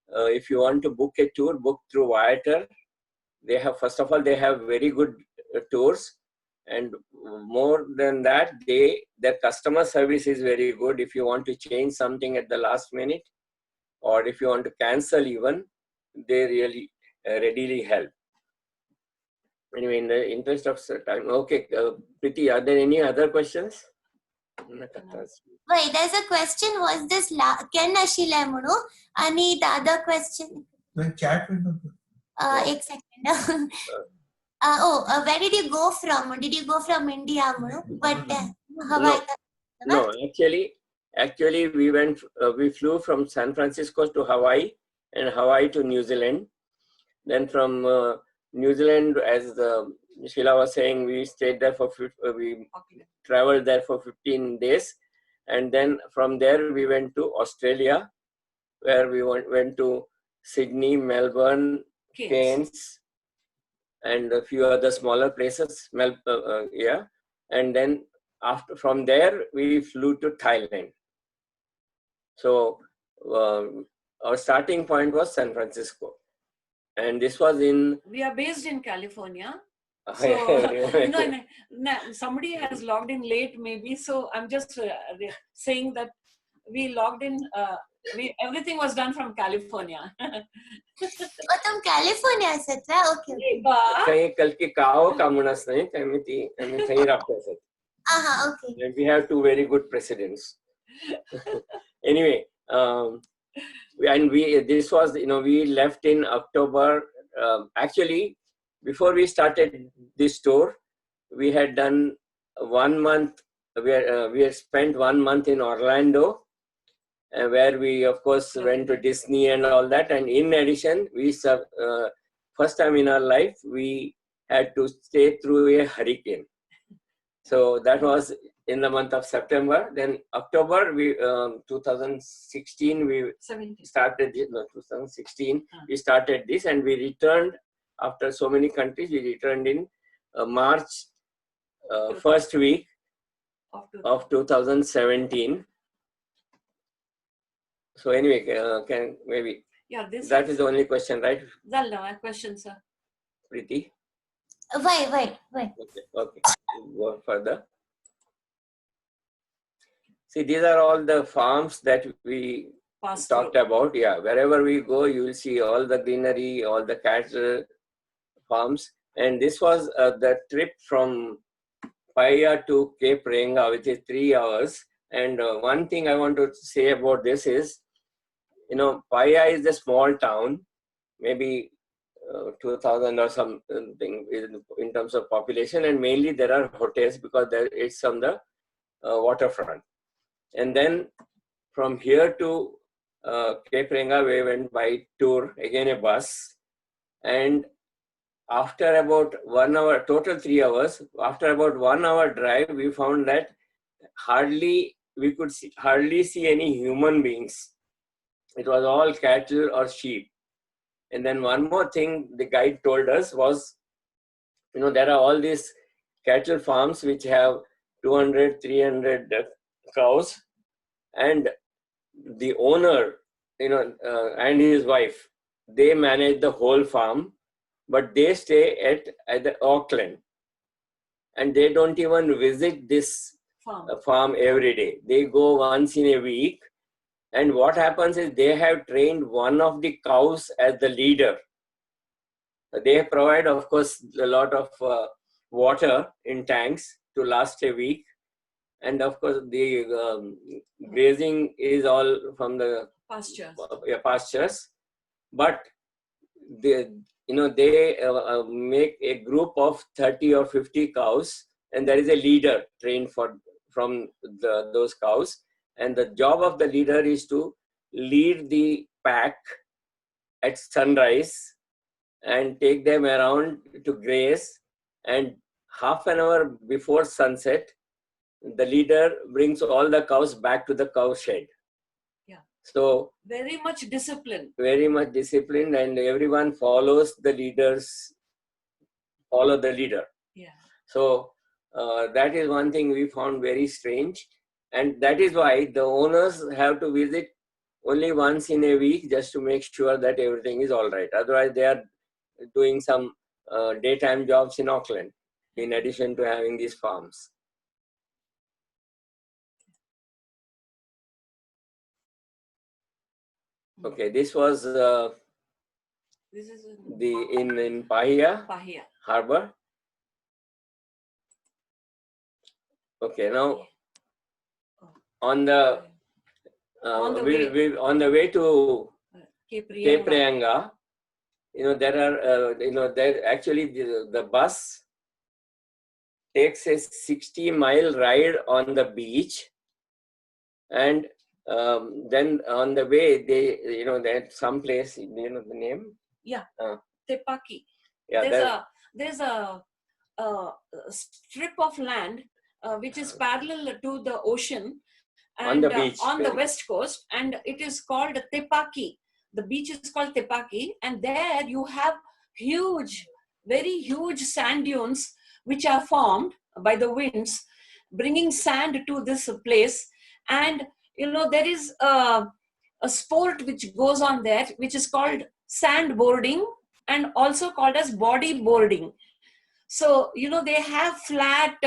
if you want to book a tour, book through Viator. They have, first of all, they have very good tours, and more than that, their customer service is very good. If you want to change something at the last minute, or if you want to cancel even, they really readily help. Anyway, in the interest of time, okay, Priti, are there any other questions? Wait, there's a question. Was this Ken Sheela Mudu? Any the other question? Chat window. Ek second. Where did you go from? Did you go from India, Mudu? But Hawaii. No, actually, we flew from San Francisco to Hawaii, and Hawaii to New Zealand. Then from New Zealand, as Sheela was saying, we stayed there we traveled there for 15 days. And then from there, we went to Australia, where we went to Sydney, Melbourne, Cairns, and a few other smaller places. And then from there, we flew to Thailand. So our starting point was San Francisco. And this was we are based in California. So, somebody has logged in late maybe. So I'm just saying that we logged in Everything was done from California. Oh, तुम California से था? Okay. काही कलकी काओ कामुनस नाही आम्ही थंय राबता sir. Okay. We have two very good presidents. Anyway, this was, we left in October. Actually, before we started this tour, we had done 1 month. We had spent 1 month in Orlando, where we of course went to Disney and all that. And in addition, we first time in our life we had to stay through a hurricane. So that was in the month of September. Then October, 2016, we started this. No, 2016, we started this, and we returned after so many countries. We returned in March, first week of 2017. So anyway, can maybe that is the only question, right? That's my question, sir. Preeti? Wait. Okay. Go further. See, these are all the farms that we talked about. Yeah, wherever we go, you will see all the greenery, all the cattle farms. And this was the trip from Paia to Cape Reinga, which is 3 hours. And one thing I want to say about this is, Paia is a small town, maybe 2,000 or something in terms of population, and mainly there are hotels because it's on the waterfront. And then from here to Cape Reinga, we went by tour, again a bus. And after about 1 hour, total 3 hours, after about 1 hour drive, we found that we could hardly see any human beings. It was all cattle or sheep. And then one more thing the guide told us was, there are all these cattle farms which have 200, 300 cows, and the owner, and his wife, they manage the whole farm, but they stay at the Auckland, and they don't even visit this farm every day. They go once in a week, and what happens is they have trained one of the cows as the leader. They provide, of course, a lot of water in tanks to last a week. And of course, the grazing is all from the pastures. But they make a group of 30 or 50 cows, and there is a leader trained from those cows. And the job of the leader is to lead the pack at sunrise and take them around to graze. And half an hour before sunset, the leader brings all the cows back to the cow shed. Yeah. So very much disciplined. Very much disciplined, and everyone follow the leader. Yeah. So that is one thing we found very strange. And that is why the owners have to visit only once in a week just to make sure that everything is all right. Otherwise, they are doing some daytime jobs in Auckland, in addition to having these farms. Okay, this was this is in Pahia Harbor. Okay, now on the way to Cape Reinga, there actually the bus takes a 60-mile ride on the beach, and then on the way there's some place, the name? Yeah, Tepaki. Yeah, there's a strip of land which is parallel to the ocean, and on the beach, on the west coast, and it is called Tepaki. The beach is called Tepaki, and there you have very huge sand dunes which are formed by the winds, bringing sand to this place. And there is a sport which goes on there, which is called sandboarding, and also called as bodyboarding. So they have flat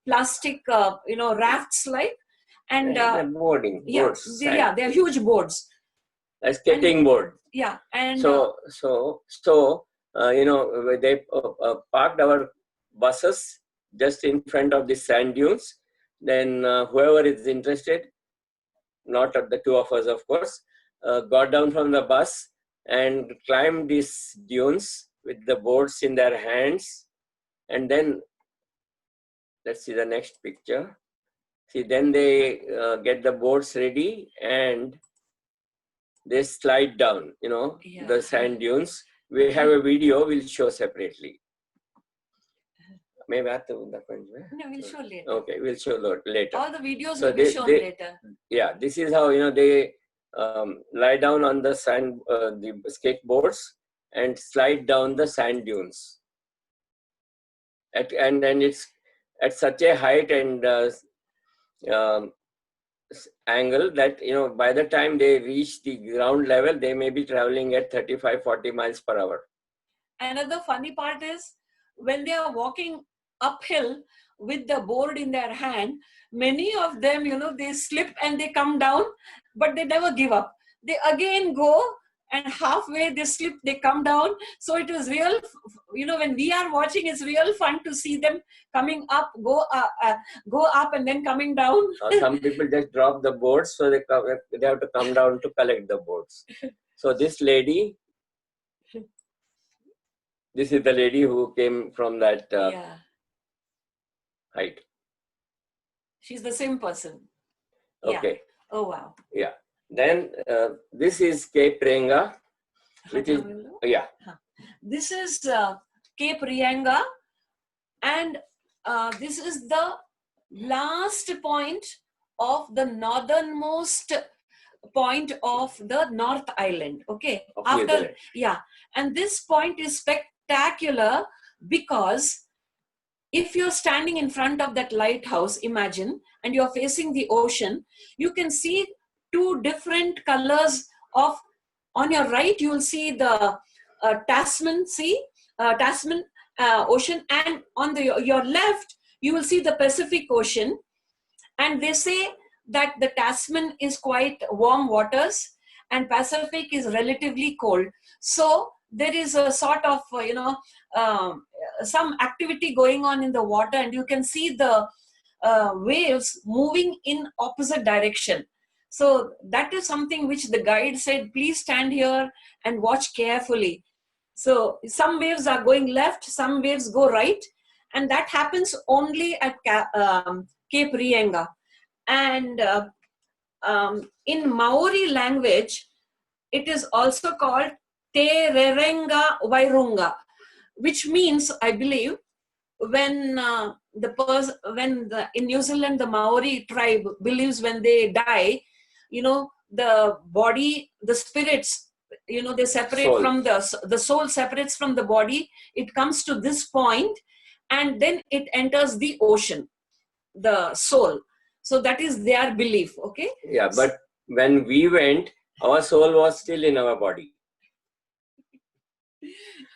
plastic rafts, like, And boarding boards. they are huge boards. A skating board. Yeah, and so you know, they parked our buses just in front of the sand dunes. Then whoever is interested, not the two of us, of course, got down from the bus and climbed these dunes with the boards in their hands. And then, let's see the next picture. See, then they get the boards ready and they slide down, you know, the sand dunes. We have a video we'll show separately. Maybe no, we'll show later. Okay, we'll show later. All the videos will be shown later. Yeah, this is how, you know, they lie down on the sand, the skateboards, and slide down the sand dunes. And then it's at such a height and angle that, you know, by the time they reach the ground level, they may be traveling at 35-40 miles per hour. Another funny part is when they are walking uphill with the board in their hand, many of them, you know, they slip and they come down, but they never give up. They again go, and halfway they slip, they come down. So it was real, you know, when we are watching, it's real fun to see them coming up, go up and then coming down. Some people just drop the boards, so they have to come down to collect the boards. So this lady, this is the lady who came from that height. She's the same person. Okay. Yeah. Oh, wow. Yeah. Then this is Cape Renga, which is, This is Cape Rianga, and this is the last point of the northernmost point of the North Island. Okay. After, and this point is spectacular because if you're standing in front of that lighthouse, imagine, and you're facing the ocean, you can see two different colors of, on your right, you'll see the Tasman Sea, Tasman Ocean, and on your left, you will see the Pacific Ocean. And they say that the Tasman is quite warm waters and Pacific is relatively cold. So there is a sort of, you know, some activity going on in the water, and you can see the waves moving in opposite direction. So that is something which the guide said, please stand here and watch carefully. So some waves are going left, some waves go right, and that happens only at Cape Rianga. And in Maori language, it is also called Te Rerenga Wairunga, which means, I believe, when in New Zealand, the Maori tribe believes when they die, you know, the body, the spirits, you know, they separate from the soul separates from the body. It comes to this point and then it enters the ocean, the soul. So that is their belief. Okay. Yeah, but when we went, our soul was still in our body.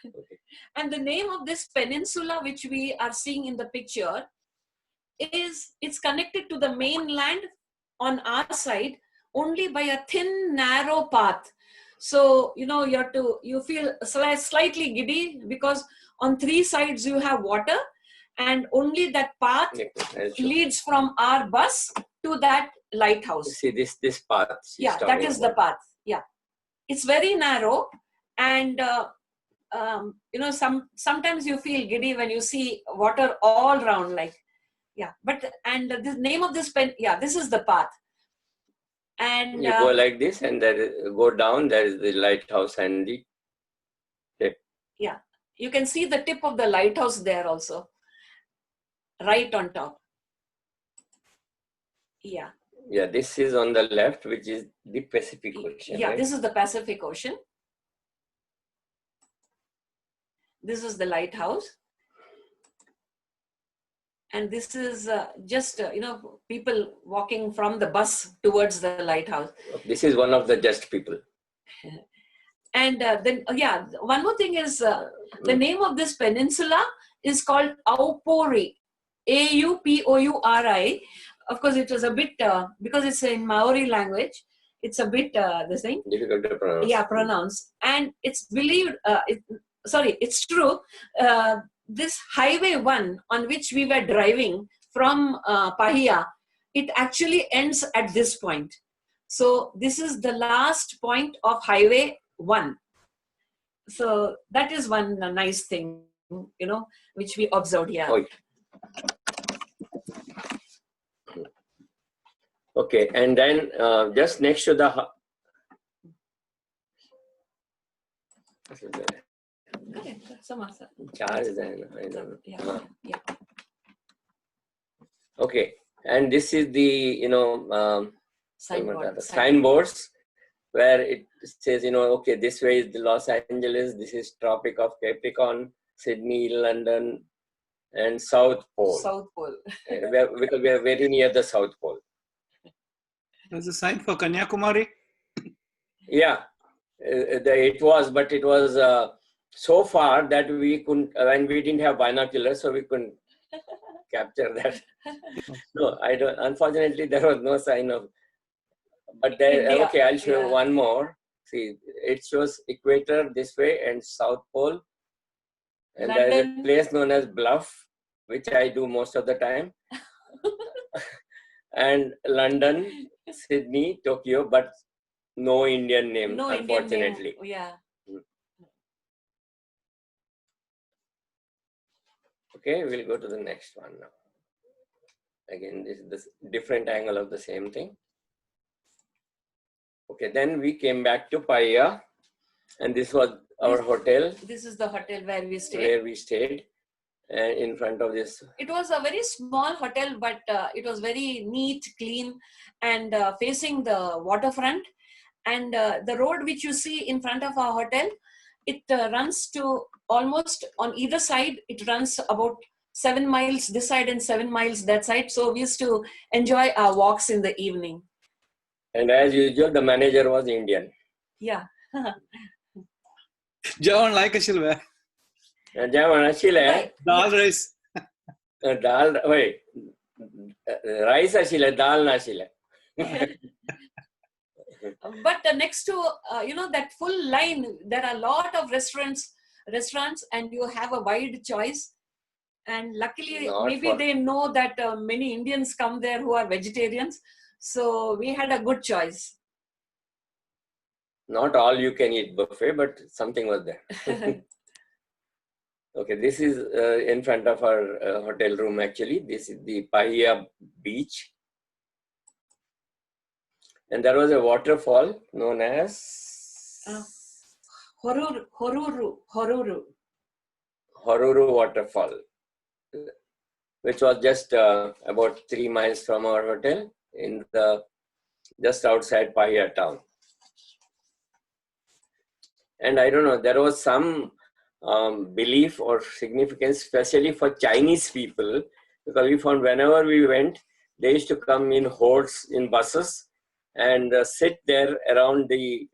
Okay. And the name of this peninsula, which we are seeing in the picture, it's connected to the mainland on our side only by a thin, narrow path. So, you know, you feel slightly giddy because on three sides you have water, and only that path leads from our bus to that lighthouse. See this path. Yeah, that is the path. Yeah, it's very narrow, and you know, sometimes you feel giddy when you see water all around, like, yeah. But and the name of this this is the path. And you go like this, and go down. There is the lighthouse and the tip. Yeah, you can see the tip of the lighthouse there also, right on top. Yeah. Yeah, this is on the left, which is the Pacific Ocean. Yeah, right? This is the Pacific Ocean. This is the lighthouse. And this is just, you know, people walking from the bus towards the lighthouse. This is one of the just people. And then, one more thing is the name of this peninsula is called Aupori, Aupouri, of course, it was a bit, because it's in Maori language, it's a bit, this thing. Difficult to pronounce. Yeah, pronounce. And it's believed, it's true. This Highway 1 on which we were driving from Pahia, it actually ends at this point. So this is the last point of Highway 1. So that is one nice thing, which we observed here. Oh. Okay, and then just next to the charge, Yeah. Okay, and this is the Signboard. signboards where it says okay, this way is the Los Angeles, this is Tropic of Capricorn, Sydney, London, and South Pole. South Pole. Because we are very near the South Pole. There's a sign for Kanyakumari. Yeah, it was, but it was so far that we couldn't, when we didn't have binoculars, so we couldn't capture that. No, I don't. Unfortunately, there was no sign of. But there, India, okay, I'll show yeah. you one more. See, it shows equator this way and South Pole, and there is a place known as Bluff, which I do most of the time, and London, Sydney, Tokyo, but no Indian name, No unfortunately. Indian name. Yeah. Okay, we'll go to the next one now. Again, this is the different angle of the same thing. Okay, then we came back to Paya, and this was our hotel. This is the hotel where we stayed. Where we stayed, and in front of this. It was a very small hotel, but it was very neat, clean, and facing the waterfront. And the road which you see in front of our hotel, it runs to almost on either side. It runs about 7 miles this side and 7 miles that side. So we used to enjoy our walks in the evening. And as usual, the manager was Indian. Yeah. Jawan like ashilwe. Jawan ashile. Dal rice. Dal, wait. Rice ashile, dal na ashile. But next to that full line, there are a lot of restaurants, and you have a wide choice. And luckily, maybe they know that many Indians come there who are vegetarians. So we had a good choice. Not all you can eat buffet, but something was there. Okay, this is in front of our hotel room actually. This is the Pahia beach. And there was a waterfall known as Horuru waterfall, which was just about 3 miles from our hotel in the just outside Pahia town. And I don't know, there was some belief or significance, especially for Chinese people, because we found whenever we went, they used to come in hordes in buses and sit there around the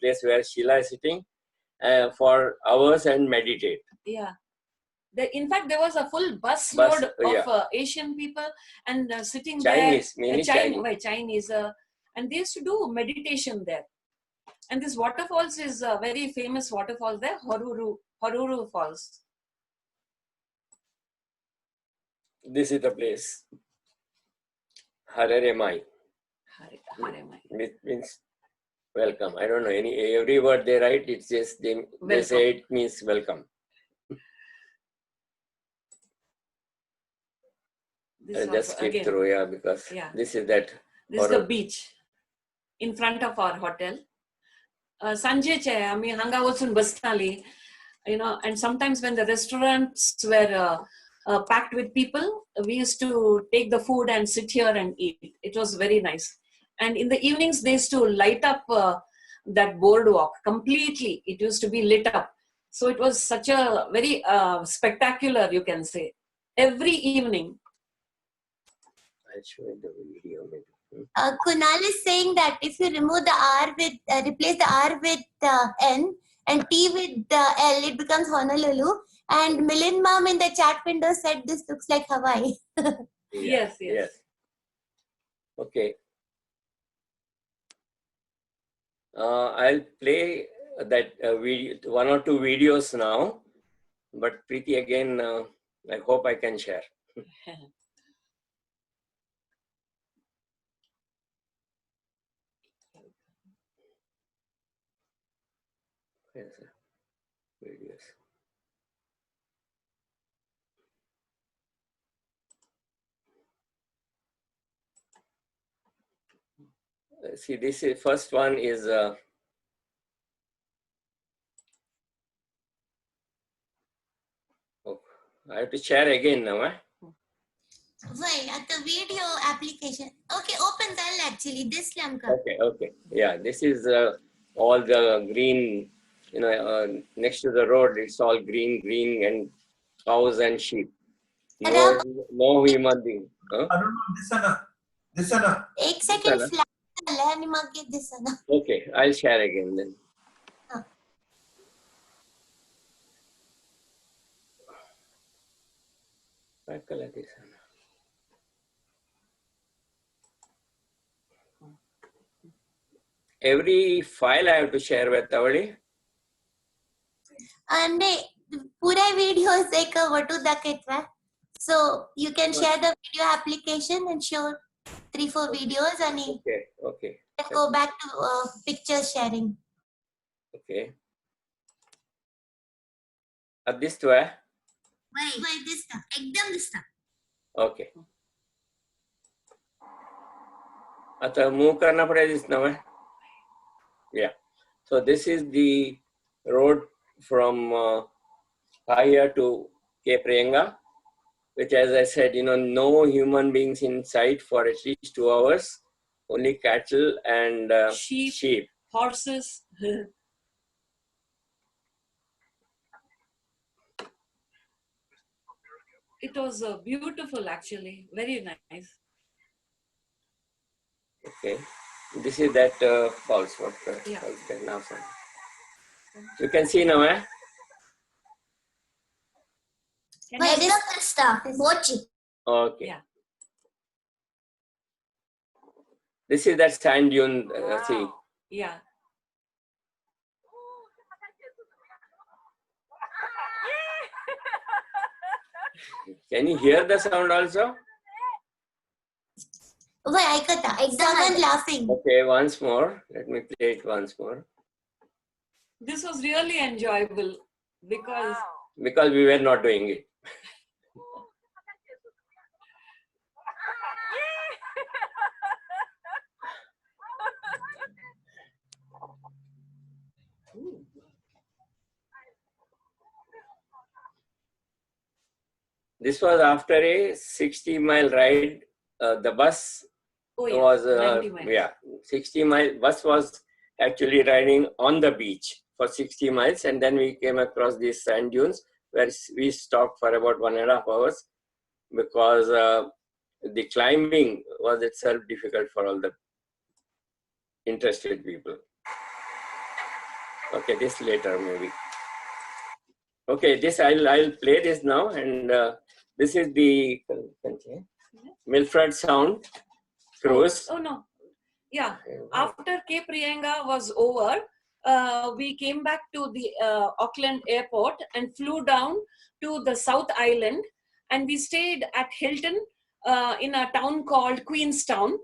place where Sheela is sitting for hours and meditate. Yeah. In fact, there was a full bus load of Asian people and sitting Chinese, there. mainly Chinese. And they used to do meditation there. And this waterfalls is a very famous waterfall there, Horuru Falls. This is the place. Hareremai. It means welcome. I don't know every word they write. It's just they say it means welcome. I'll just skip through, because this is that. This is the beach in front of our hotel. Sanjay che, I mean, hanga also in Bastali, and sometimes when the restaurants were packed with people, we used to take the food and sit here and eat. It was very nice. And in the evenings, they used to light up that boardwalk completely. It used to be lit up. So it was such a very spectacular, you can say, every evening. I'll show you the video maybe. Kunal is saying that if you remove the R with, replace the R with N and T with L, it becomes Honolulu. And Milind Mom in the chat window said this looks like Hawaii. Yes. Okay. I'll play that video, 1 or 2 videos now, but Preeti again, I hope I can share. Yes, sir. Videos. See, this is first one is oh, I have to share again now. Why at the video application? Okay, open that actually. This lamka. Okay, okay. Yeah, this is all the green, next to the road, it's all green and cows and sheep. No human being. Huh? Arun, this one. एक second flat झालाय आणि मग दिसना. Okay, I'll share again then. काय color दिसना. Every file I have to share with Tawadi. And पुरे videos एक वटू दाखवतोय. So you can share the video application and show 3-4 videos and Okay. go back to picture sharing. Okay. At this way. Why दिसता एकदम दिसता. Okay. आता move करना पड़ेगा दिसना. Yeah. So this is the road from Paya to Priyanka, which, as I said, no human beings in sight for at least 2 hours, only cattle and sheep. Horses. It was beautiful, actually. Very nice. Okay. This is that false. Yeah. False. You can see now, eh? Why this stuff? Watch it. Okay. Yeah. This is that sand dune. See. Yeah. Can you hear the sound also? Why someone laughing. Okay, once more. Let me play it once more. This was really enjoyable because we were not doing it. This was after a 60-mile ride. The bus was 90 miles. 60-mile bus was actually riding on the beach for 60 miles, and then we came across these sand dunes where we stopped for about 1.5 hours because the climbing was itself difficult for all the interested people. Okay, this later maybe. Okay, this I'll play this now, and this is the Milford Sound cruise. Oh no. Yeah. After Priyanka was over, we came back to the Auckland airport and flew down to the South Island, and we stayed at Hilton in a town called Queenstown.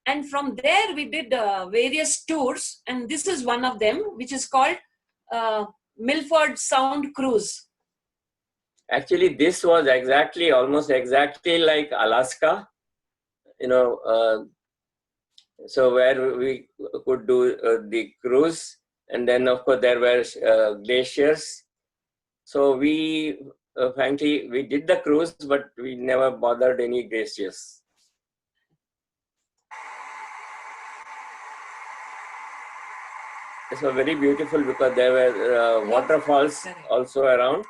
And from there we did various tours, and this is one of them, which is called Milford Sound Cruise. Actually, this was almost exactly like Alaska, so where we could do the cruise, and then of course there were glaciers. So we, frankly, we did the cruise, but we never bothered any glaciers. This was very beautiful because there were waterfalls also around.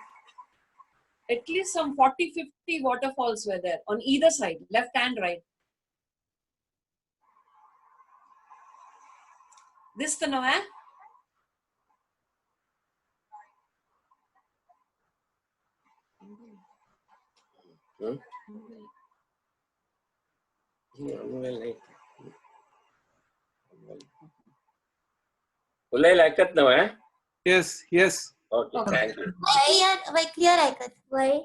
At least some 40-50 waterfalls were there on either side, left and right. This the no, eh? Ulay ऐकत नव्हे? Yes, yes. Okay, Okay. thank you. Why clear ऐकत? Why?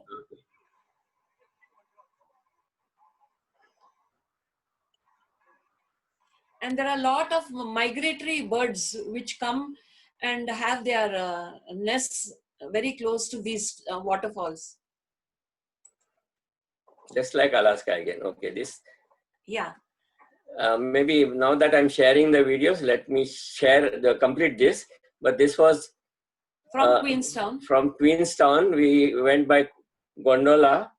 And there are a lot of migratory birds which come and have their nests very close to these waterfalls. Just like Alaska again. Okay, this. Yeah. Maybe now that I'm sharing the videos, let me share the complete this. But this was From Queenstown. From Queenstown, we went by gondola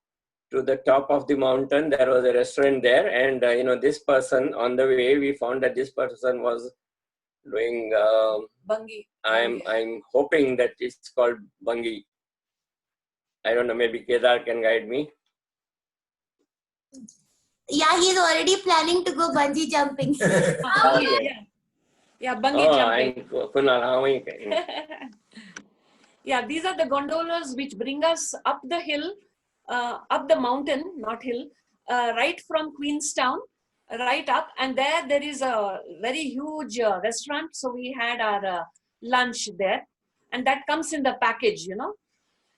to the top of the mountain. There was a restaurant there, and this person on the way, we found that this person was doing Bungi. I'm hoping that it's called bungi. I don't know, maybe Kedar can guide me. Yeah, he's already planning to go bungee jumping. Yeah, bungee jumping. Kunal, how are you? Yeah, these are the gondolas which bring us up the hill, up the mountain, not hill, right from Queenstown, right up. And there is a very huge restaurant. So we had our lunch there. And that comes in the package,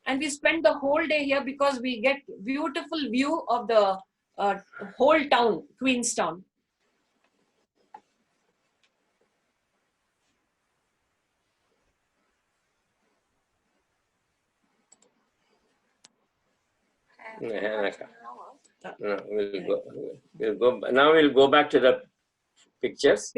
And we spent the whole day here because we get beautiful view of the whole town, Queenstown. No, we'll go. Now we'll go back to the pictures.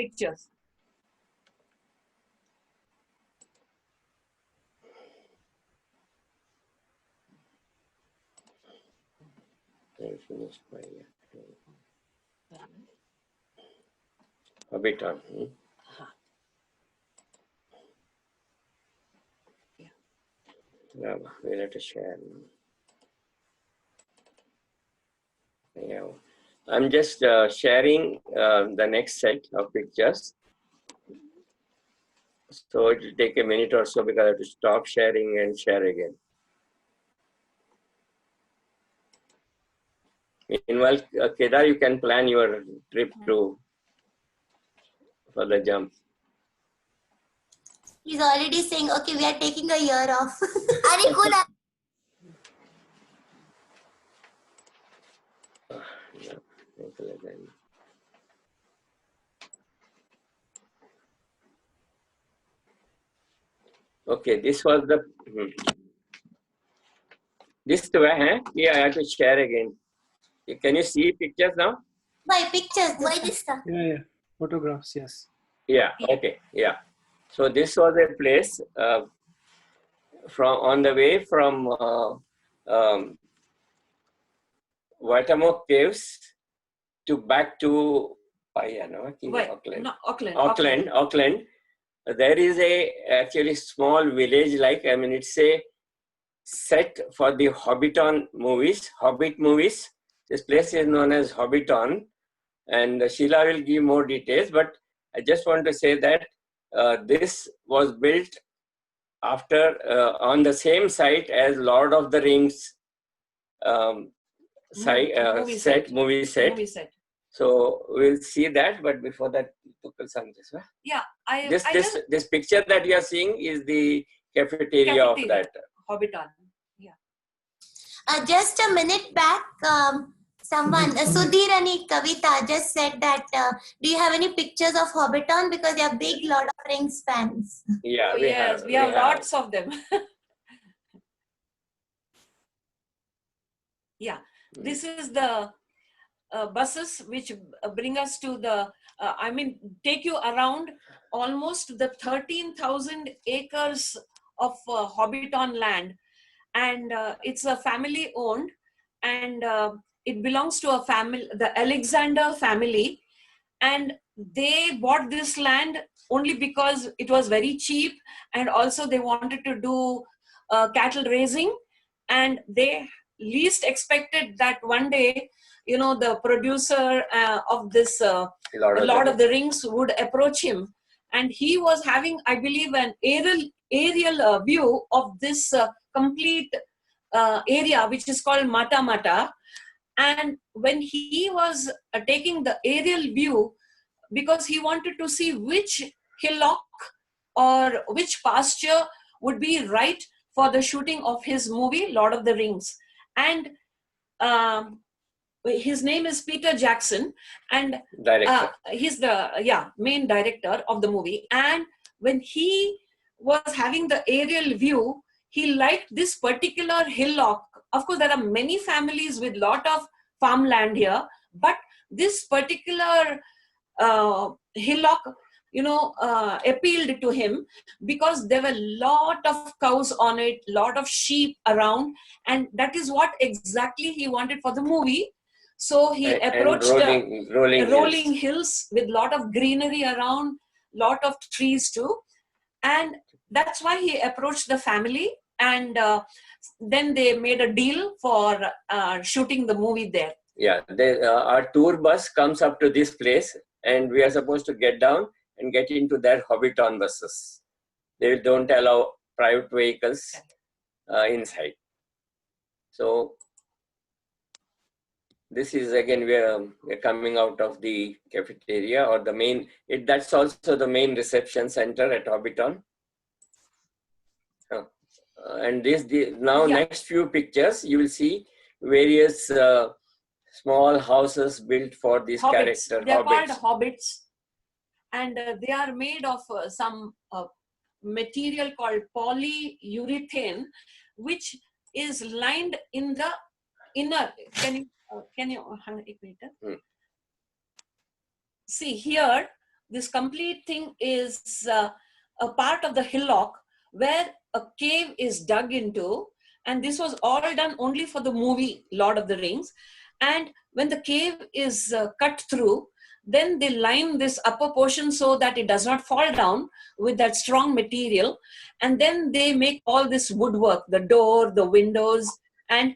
I finished my Hobbiton. Yeah, we'll have to share. Yeah, I'm just sharing the next set of pictures. So it will take a minute or so because I have to stop sharing and share again. Meanwhile, Kedar, you can plan your trip for the jump. He's already saying, okay, we are taking a year off. Okay, this was the. This way, yeah, I have to share again. Can you see pictures now? Why pictures? Why this stuff? Yeah. Photographs, yes. Yeah, okay, yeah. So this was a place on the way from Watamok Caves back to Auckland. There is actually small village, it's a set for the Hobbit movies. This place is known as Hobbiton, and Sheela will give more details, but I just want to say that this was built after on the same site as Lord of the Rings movie set. So we'll see that, but before that, yeah, this picture that you are seeing is the cafeteria of that Hobbiton. Yeah. Just a minute back, someone, Sudhir and Kavita just said that, do you have any pictures of Hobbiton? Because they are big Lord of Rings fans. Yeah, we have lots of them. Yeah, this is the buses which bring us to the, take you around almost the 13,000 acres of Hobbiton land. And it's a family owned, and it belongs to a family, the Alexander family. And they bought this land only because it was very cheap, and also they wanted to do cattle raising, and they least expected that one day, the producer of this Lord of the Rings would approach him, and he was having, I believe, an aerial view of this complete area, which is called Mata Mata. And when he was taking the aerial view, because he wanted to see which hillock or which pasture would be right for the shooting of his movie Lord of the Rings. And his name is Peter Jackson, and Director. he's the main director of the movie. And when he was having the aerial view, he liked this particular hillock. Of course, there are many families with lot of farmland here, but this particular hillock, appealed to him because there were lot of cows on it, lot of sheep around, and that is what exactly he wanted for the movie. So he approached rolling hills with lot of greenery around, lot of trees too, and that's why he approached the family, and then they made a deal for shooting the movie there. Yeah, our tour bus comes up to this place, and we are supposed to get down and get into their Hobbiton buses. They don't allow private vehicles inside. So this is again we're coming out of the cafeteria or the main. That's also the main reception center at Hobbiton. And next few pictures you will see various small houses built for these characters. They're called hobbits, and they are made of some material called polyurethane, which is lined in the inner. Can you see here? This complete thing is a part of the hillock where a cave is dug into, and this was all done only for the movie Lord of the Rings. And when the cave is cut through, then they line this upper portion so that it does not fall down with that strong material. And then they make all this woodwork, the door, the windows, and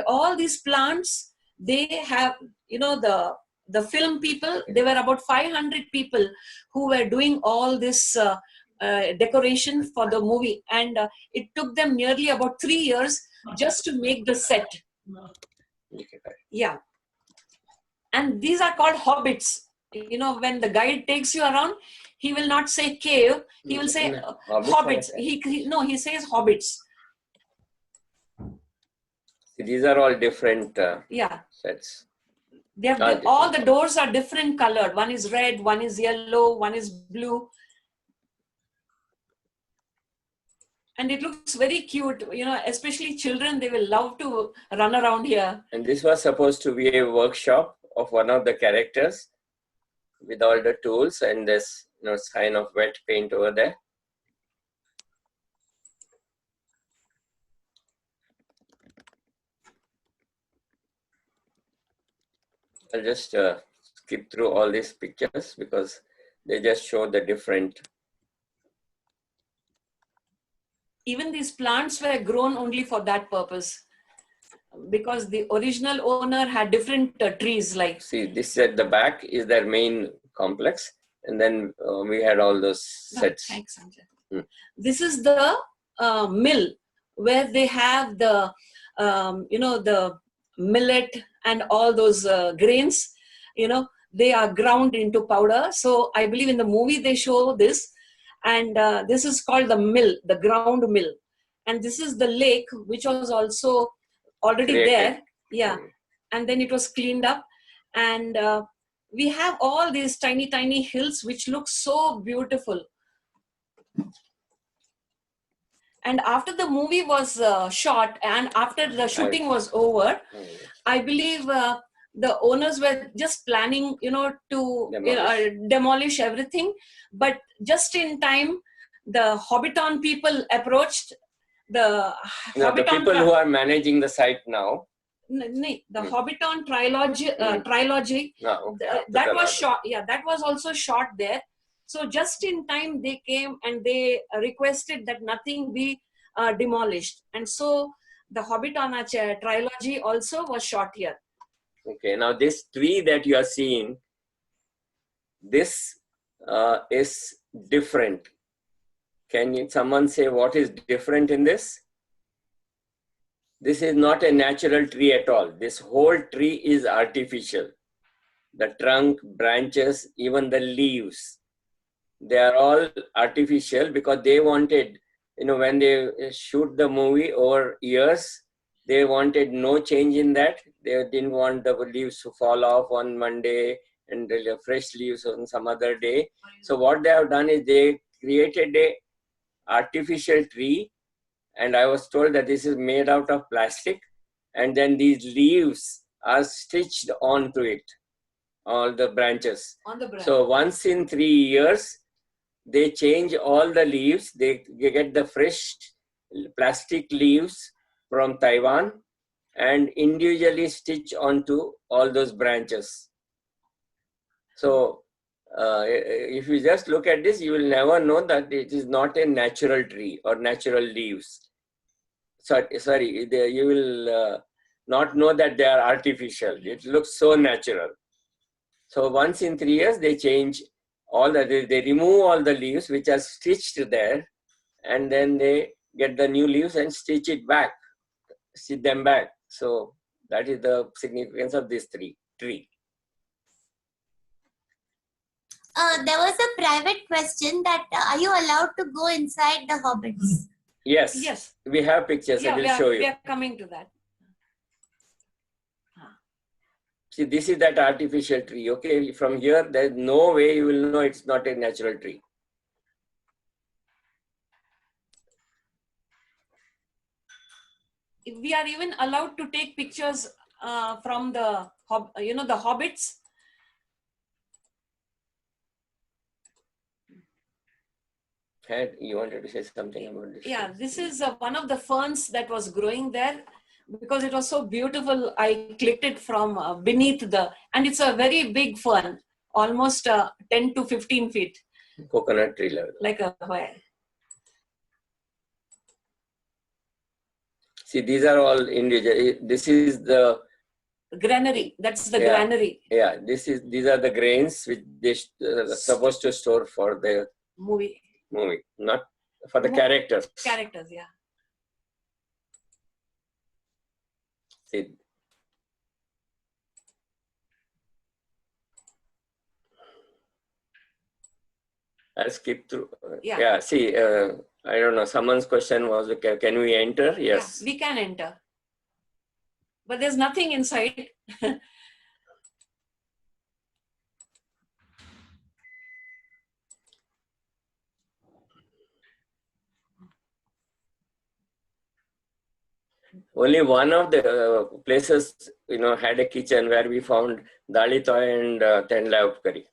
all these plants. They have, the film people, there were about 500 people who were doing all this decoration for the movie. And it took them nearly about 3 years just to make the set. Yeah. And these are called hobbits. When the guide takes you around, he will not say cave, he will say hobbits. He says hobbits. These are all different sets. All the doors are different colored. One is red, one is yellow, one is blue. And it looks very cute, especially children, they will love to run around here. And this was supposed to be a workshop of one of the characters with all the tools, and this sign of wet paint over there. I'll just skip through all these pictures because they just show the different. Even these plants were grown only for that purpose, because the original owner had different trees. Like, see, this at the back is their main complex, and then we had all those sets. Thanks, Sanjay. This is the mill where they have the the millet and all those grains. They are ground into powder. So I believe in the movie they show this. And this is called the mill, the ground mill. And this is the lake, which was also already there. Yeah. And then it was cleaned up. And we have all these tiny, tiny hills, which look so beautiful. And after the movie was shot and after the shooting was over, I believe the owners were just planning, to demolish everything. But just in time, the Hobbiton people approached the people who are managing the site now. The Hobbiton trilogy. That was shot. Yeah, that was also shot there. So just in time, they came and they requested that nothing be demolished. And so the Hobbiton trilogy also was shot here. Okay, now this tree that you are seeing, this is different. Can someone say what is different in this? this is not a natural tree at all. This whole tree is artificial. The trunk, branches, even the leaves, they are all artificial because they wanted, when they shoot the movie over years, they wanted no change in that. They didn't want the leaves to fall off on Monday and the fresh leaves on some other day. So what they have done is they created a artificial tree, and I was told that this is made out of plastic, and then these leaves are stitched onto it, all the branches. On the branch. So once in 3 years, they change all the leaves. They get the fresh plastic leaves from Taiwan and individually stitch onto all those branches. So if you just look at this, you will never know that it is not a natural tree or natural leaves. Sorry, you will not know that they are artificial. It looks so natural. So once in 3 years, they change all they remove all the leaves which are stitched there, and then they get the new leaves and stitch them back. So that is the significance of this tree. There was a private question that are you allowed to go inside the hobbits? Yes. Yes. We have pictures. Yeah, I will show you. we are coming to that. See, this is that artificial tree. Okay, from here, there is no way you will know it's not a natural tree. We are even allowed to take pictures from the the hobbits. You wanted to say something about this? Yeah, this is one of the ferns that was growing there because it was so beautiful. I clicked it from beneath and it's a very big fern, almost 10 to 15 feet. Coconut tree level. Like a wire. See, these are all individual. This is the granary. That's the granary. Yeah, these are the grains which they supposed to store for the movie, not for the characters. Characters, yeah. See. I'll skip through. Yeah, see, I don't know. Someone's question was, can we enter? Yes. Yeah, we can enter. But there's nothing inside. Only one of the places, had a kitchen where we found dali toy and tenla curry.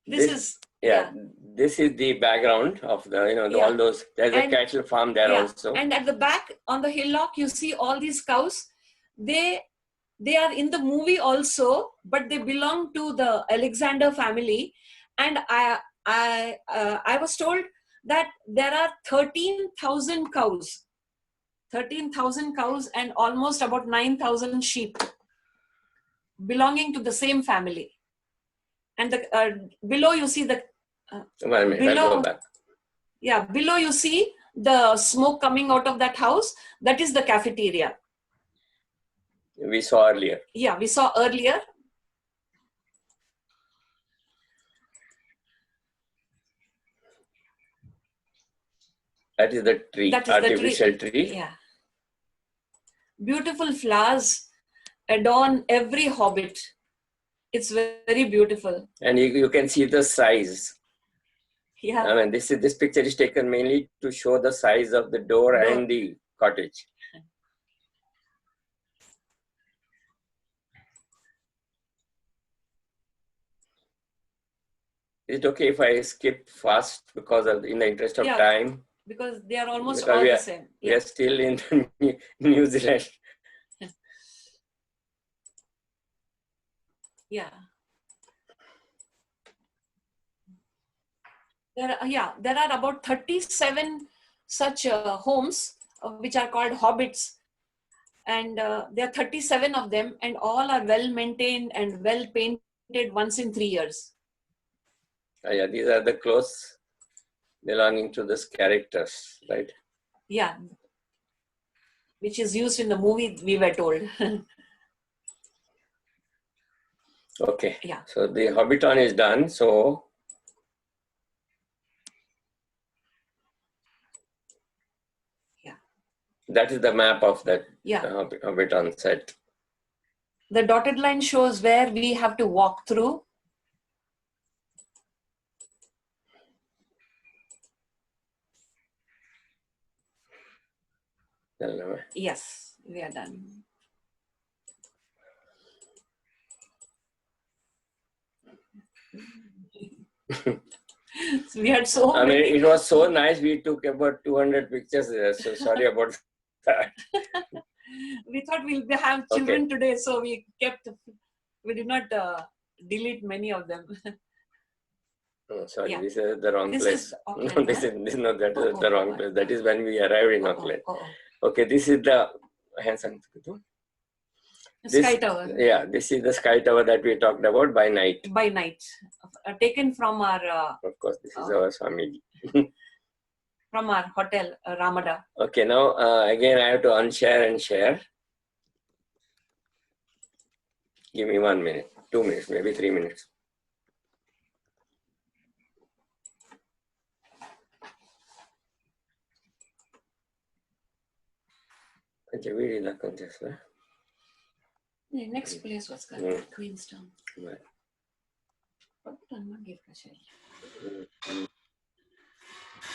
This is the background of the all those. There's a cattle farm there also. And at the back on the hillock, you see all these cows. They are in the movie also, but they belong to the Alexander family. And I was told that there are 13,000 cows. 13,000 cows and almost about 9,000 sheep belonging to the same family. And below you see the below, below you see the smoke coming out of that house. That is the cafeteria. We saw earlier. Yeah, we saw earlier. That is the tree, that is artificial tree. Yeah. Beautiful flowers adorn every hobbit. It's very beautiful. And you can see the size. Yeah. I mean, this picture is taken mainly to show the size of the door and the cottage. Is it okay if I skip fast because in the interest of time? Because they are almost all the same. We are still in New Zealand. Yeah. There are about 37 such homes which are called hobbits, and there are 37 of them, and all are well maintained and well painted once in 3 years. Yeah, these are the clothes belonging to these characters, right? Yeah, which is used in the movie, we were told. Okay. Yeah. So the Hobbiton is done. So Yeah. that is the map of that Yeah. Hobbiton set. The dotted line shows where we have to walk through. Yes, we are done. So we had so I mean, many. it was so nice. We took about 200 pictures there. So sorry about that. We thought we'll have children today, so we did not delete many of them. Oh, sorry, Yeah. this is the wrong This place. is Auckland, No, this huh? is no, that is Oh, the oh, wrong oh, place. That is when we arrived in Oh, Auckland. oh, oh. Okay, this is the handsome. Sky tower. Yeah, this is the sky tower that we talked about by night. By night, taken from our Of course, this is our Swami. hotel, Ramada. Okay, now again I have to unshare and share. Give me 1 minute, 2 minutes, maybe 3 minutes. The next place was Queenstown.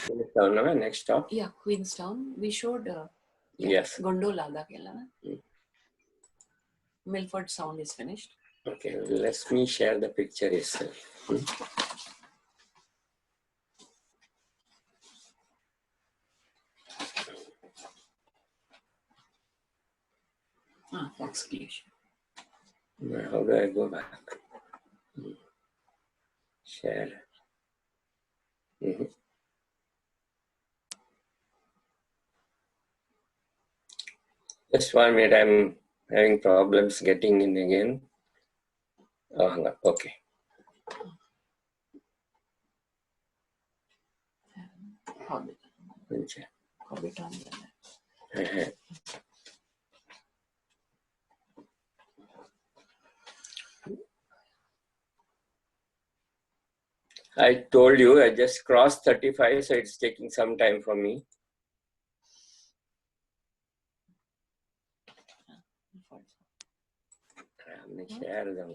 Queenstown, no? Next stop. Yeah, Queenstown. We showed Yes. Gondola. Milford Sound is finished. Okay, let me share the picture itself. Fox Glacier. How do I go back? Share. Just 1 minute, I'm having problems getting in again. Oh, hang up. Okay. Hobbiton. I told you I just crossed 35, so it's taking some time for me. Share them.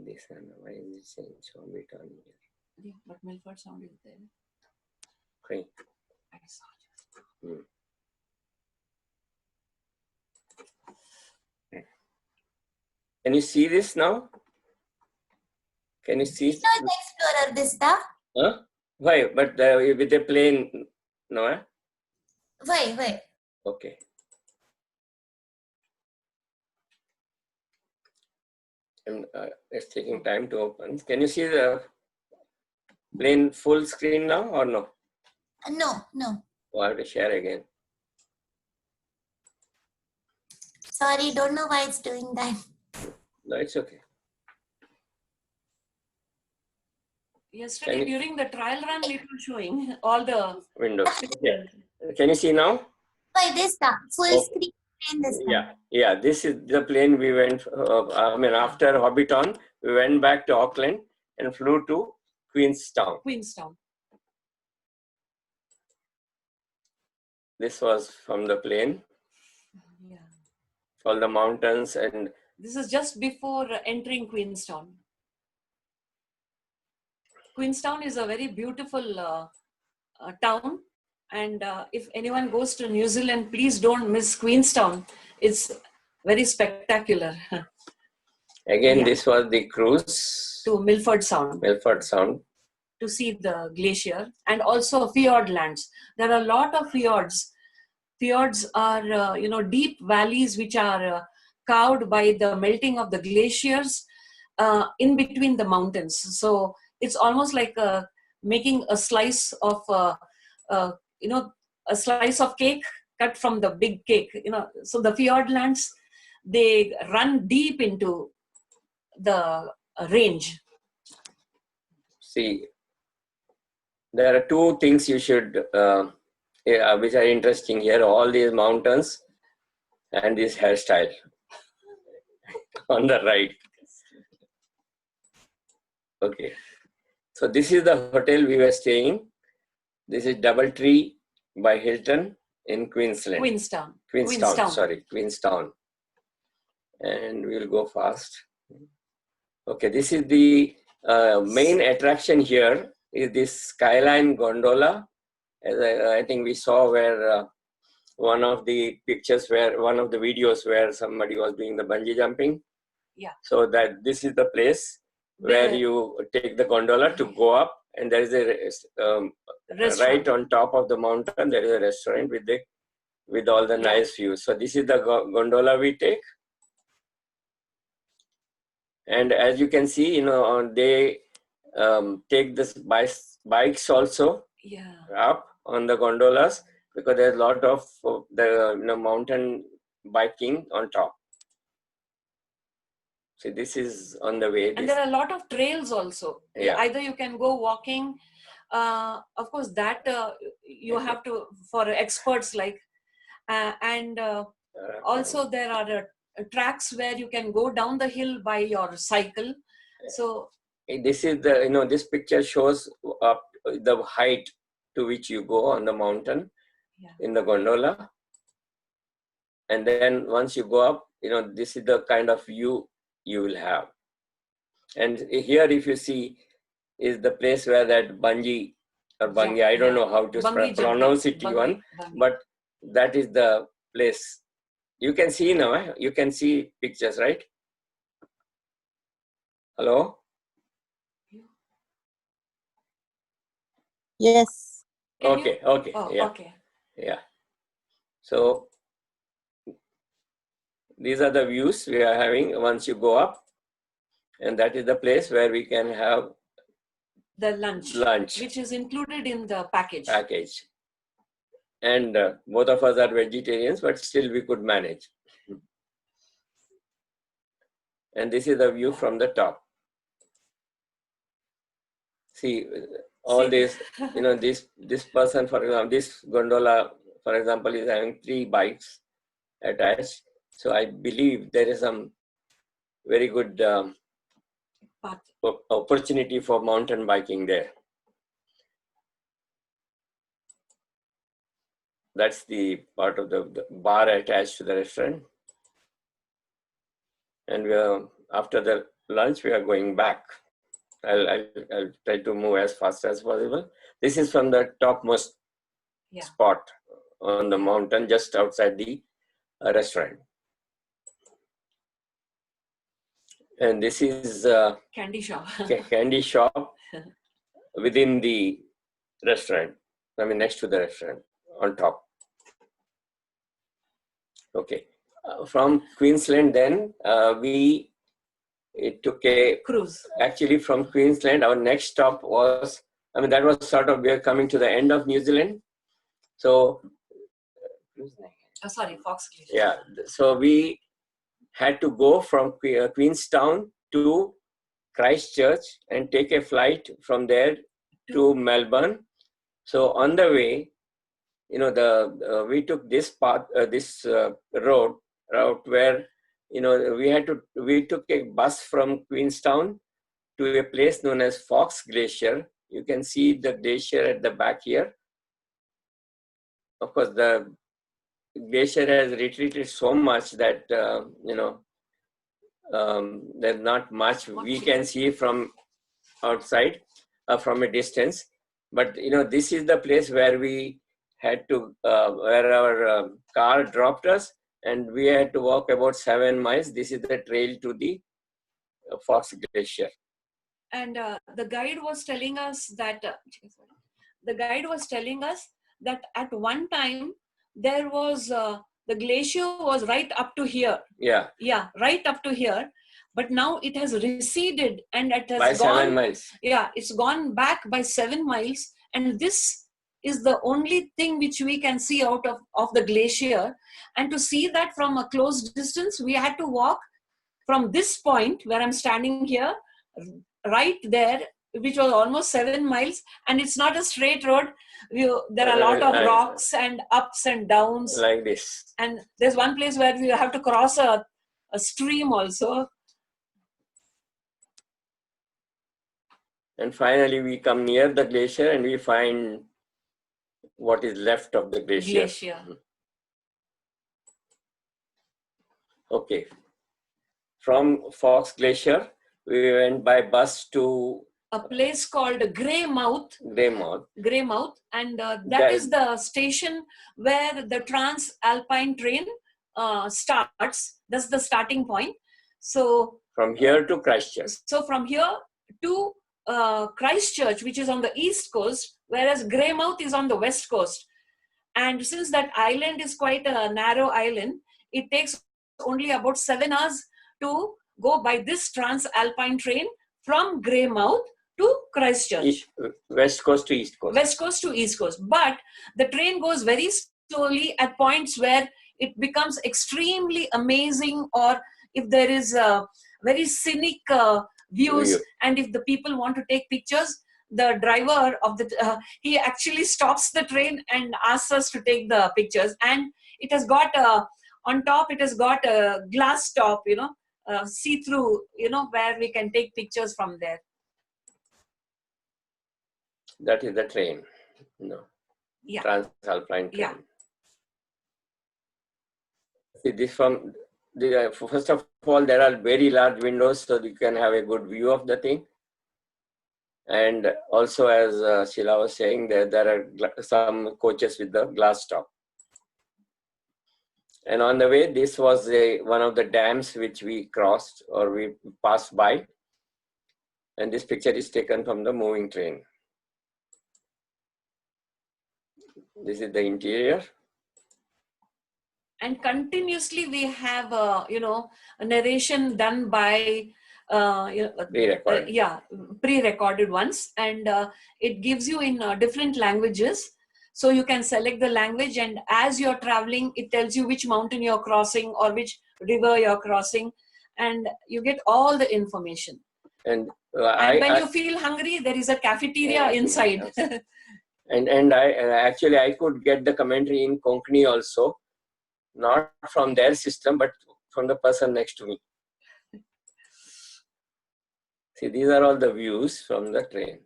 This one, why is it saying Hobbiton here? Yeah, but Milford Sound is there. Okay. I saw Can you see this now? Can you see? Not Explorer Vista. Huh? Why? But with a plane, no? Eh? Why? Okay. And it's taking time to open. Can you see the plane full screen now or no? No. Oh, I have to share again. Sorry, don't know why it's doing that. No, it's okay. Yesterday during the trial run, it was showing all the windows. Yeah. Can you see now? Why this time? Full screen this time. Yeah. This is the plane we went. After Hobbiton, we went back to Auckland and flew to Queenstown. This was from the plane. Yeah. All the mountains and. This is just before entering Queenstown. Queenstown is a very beautiful town, and if anyone goes to New Zealand, please don't miss Queenstown. It's very spectacular. Again, this was the cruise to Milford Sound. To see the glacier and also fjord lands. There are a lot of fjords. Fjords are deep valleys which are carved by the melting of the glaciers in between the mountains. So it's almost like making a slice of a slice of cake cut from the big cake. So the fjord lands, they run deep into the range. See, there are two things you should which are interesting here. All these mountains and this hairstyle on the right. Okay. So this is the hotel we were staying. This is Doubletree by Hilton in Queensland. Queenstown. And we'll go fast. Okay, this is the main attraction here is this skyline gondola. As I think we saw where one of the pictures where one of the videos where somebody was doing the bungee jumping. Yeah. So that this is the place where you take the gondola to go up, and there is a right on top of the mountain. There is a restaurant with all the nice views. So this is the gondola we take. And as you can see, they take this bikes also up on the gondolas because there's a lot of the mountain biking on top. So this is on the way. And there are a lot of trails also. Yeah. Either you can go walking. Of course, that you have to for experts like, and also there are tracks where you can go down the hill by your cycle. So this is the this picture shows up the height to which you go on the mountain in the gondola, and then once you go up, this is the kind of view you will have. And here, if you see, is the place where that bungee or bungee, I don't know how to pronounce it even, but that is the place. You can see now, you can see pictures, right? Hello? Yes. Okay. Yeah. So these are the views we are having once you go up, and that is the place where we can have the lunch, which is included in the package. And both of us are vegetarians, but still we could manage. And this is the view from the top. See, all this, this person, for example, this gondola, for example, is having 3 bikes attached. So I believe there is some very good opportunity for mountain biking there. That's the part of the bar attached to the restaurant. And after the lunch, we are going back. I'll try to move as fast as possible. This is from the topmost spot on the mountain, just outside the restaurant. And this is candy shop. Candy shop within the restaurant. I mean, next to the restaurant on top. Okay. From Queensland, then we took a cruise. Actually, from Queensland, our next stop was, that was sort of, we are coming to the end of New Zealand. So, Fox Glacier. Yeah. So we had to go from Queenstown to Christchurch and take a flight from there to Melbourne. So on the way, we took this path, route where, we took a bus from Queenstown to a place known as Fox Glacier. You can see the glacier at the back here. Of course, the glacier has retreated so much that, there's not much we can see from outside, from a distance. But, this is the place where we had to, where our car dropped us, and we had to walk about 7 miles. This is the trail to the Fox Glacier. And the guide was telling us that, at one time, there was, the glacier was right up to here. Yeah. Yeah, right up to here. But now it has receded and it has by gone. 7 miles. Yeah, it's gone back by 7 miles. And this is the only thing which we can see out of the glacier. And to see that from a close distance, we had to walk from this point where I'm standing here, right there which was almost 7 miles, and it's not a straight road. There are a lot of rocks and ups and downs. Like this. And there's one place where you have to cross a stream also. And finally, we come near the glacier and we find what is left of the glacier. Okay. From Fox Glacier, we went by bus to a place called Greymouth, and that is the station where the Trans-Alpine train starts. That's the starting point. So from here to Christchurch. So from here to Christchurch, which is on the east coast, whereas Greymouth is on the west coast. And since that island is quite a narrow island, it takes only about 7 hours to go by this Trans-Alpine train from Greymouth to Christchurch. West coast to east coast. West coast to east coast. But the train goes very slowly at points where it becomes extremely amazing, or if there is a very scenic views, and if the people want to take pictures, the driver of the he actually stops the train and asks us to take the pictures. And it has got on top, it has got a glass top, see-through, where we can take pictures from there. That is the train, Trans-Alpine train. Yeah. See, this from first of all, there are very large windows, so you can have a good view of the thing. And also, as Sheela was saying, there are some coaches with the glass top. And on the way, this was one of the dams which we crossed or we passed by. And this picture is taken from the moving train. This is the interior. And continuously we have, a narration done by, pre-recorded ones. And it gives you in different languages. So you can select the language, and as you're traveling, it tells you which mountain you're crossing or which river you're crossing. And you get all the information. And when you feel hungry, there is a cafeteria inside. And I could get the commentary in Konkani also, not from their system, but from the person next to me. See, these are all the views from the train.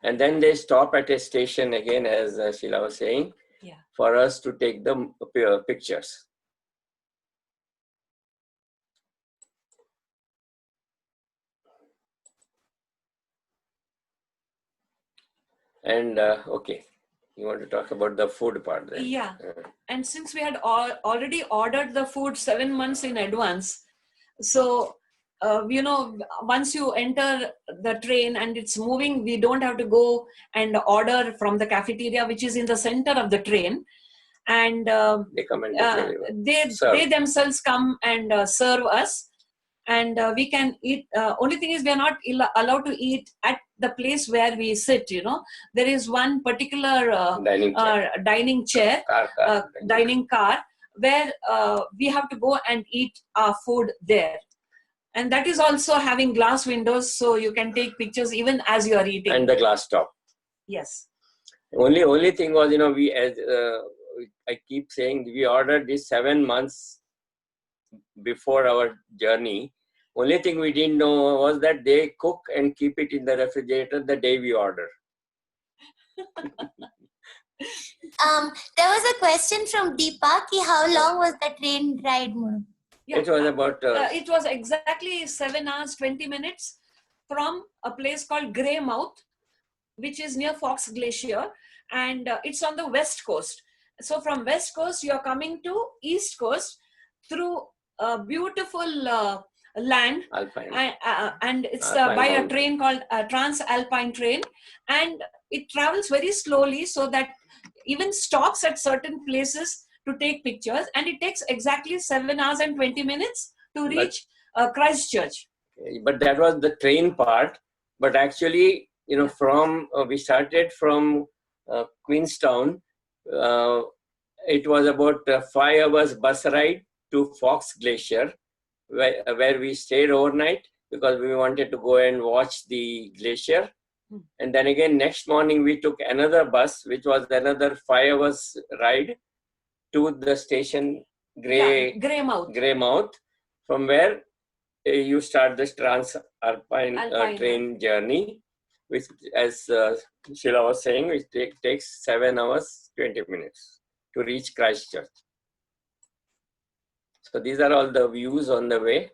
And then they stop at a station again, as Sheela was saying, for us to take the pictures. And okay, you want to talk about the food part then? Yeah. And since we had already ordered the food 7 months in advance, so once you enter the train and it's moving, we don't have to go and order from the cafeteria, which is in the center of the train. And they come and they themselves come and serve us. And we can eat. Only thing is, we are not allowed to eat at the place where we sit. There is one particular dining car where we have to go and eat our food there. And that is also having glass windows, so you can take pictures even as you are eating. And the glass top. Yes. Only thing was, we as I keep saying, we ordered this 7 months before our journey. Only thing we didn't know was that they cook and keep it in the refrigerator the day we order. There was a question from Deepa. How long was the train ride? Yeah. It was about... it was exactly 7 hours, 20 minutes from a place called Greymouth, which is near Fox Glacier. And it's on the west coast. So from west coast, you're coming to east coast through a beautiful land. Alpine. And it's by a train called Trans-Alpine train. And it travels very slowly, so that even stops at certain places to take pictures, and it takes exactly 7 hours and 20 minutes to reach Christchurch. But that was the train part. But actually, from we started from Queenstown. It was about 5 hours bus ride to Fox Glacier, where we stayed overnight. because we wanted to go and watch the glacier. And then again, next morning, we took another bus, which was another 5 hours ride to the station Greymouth, from where you start this Trans-Alpine train journey, which, as Sheela was saying, which takes 7 hours, 20 minutes to reach Christchurch. So these are all the views on the way.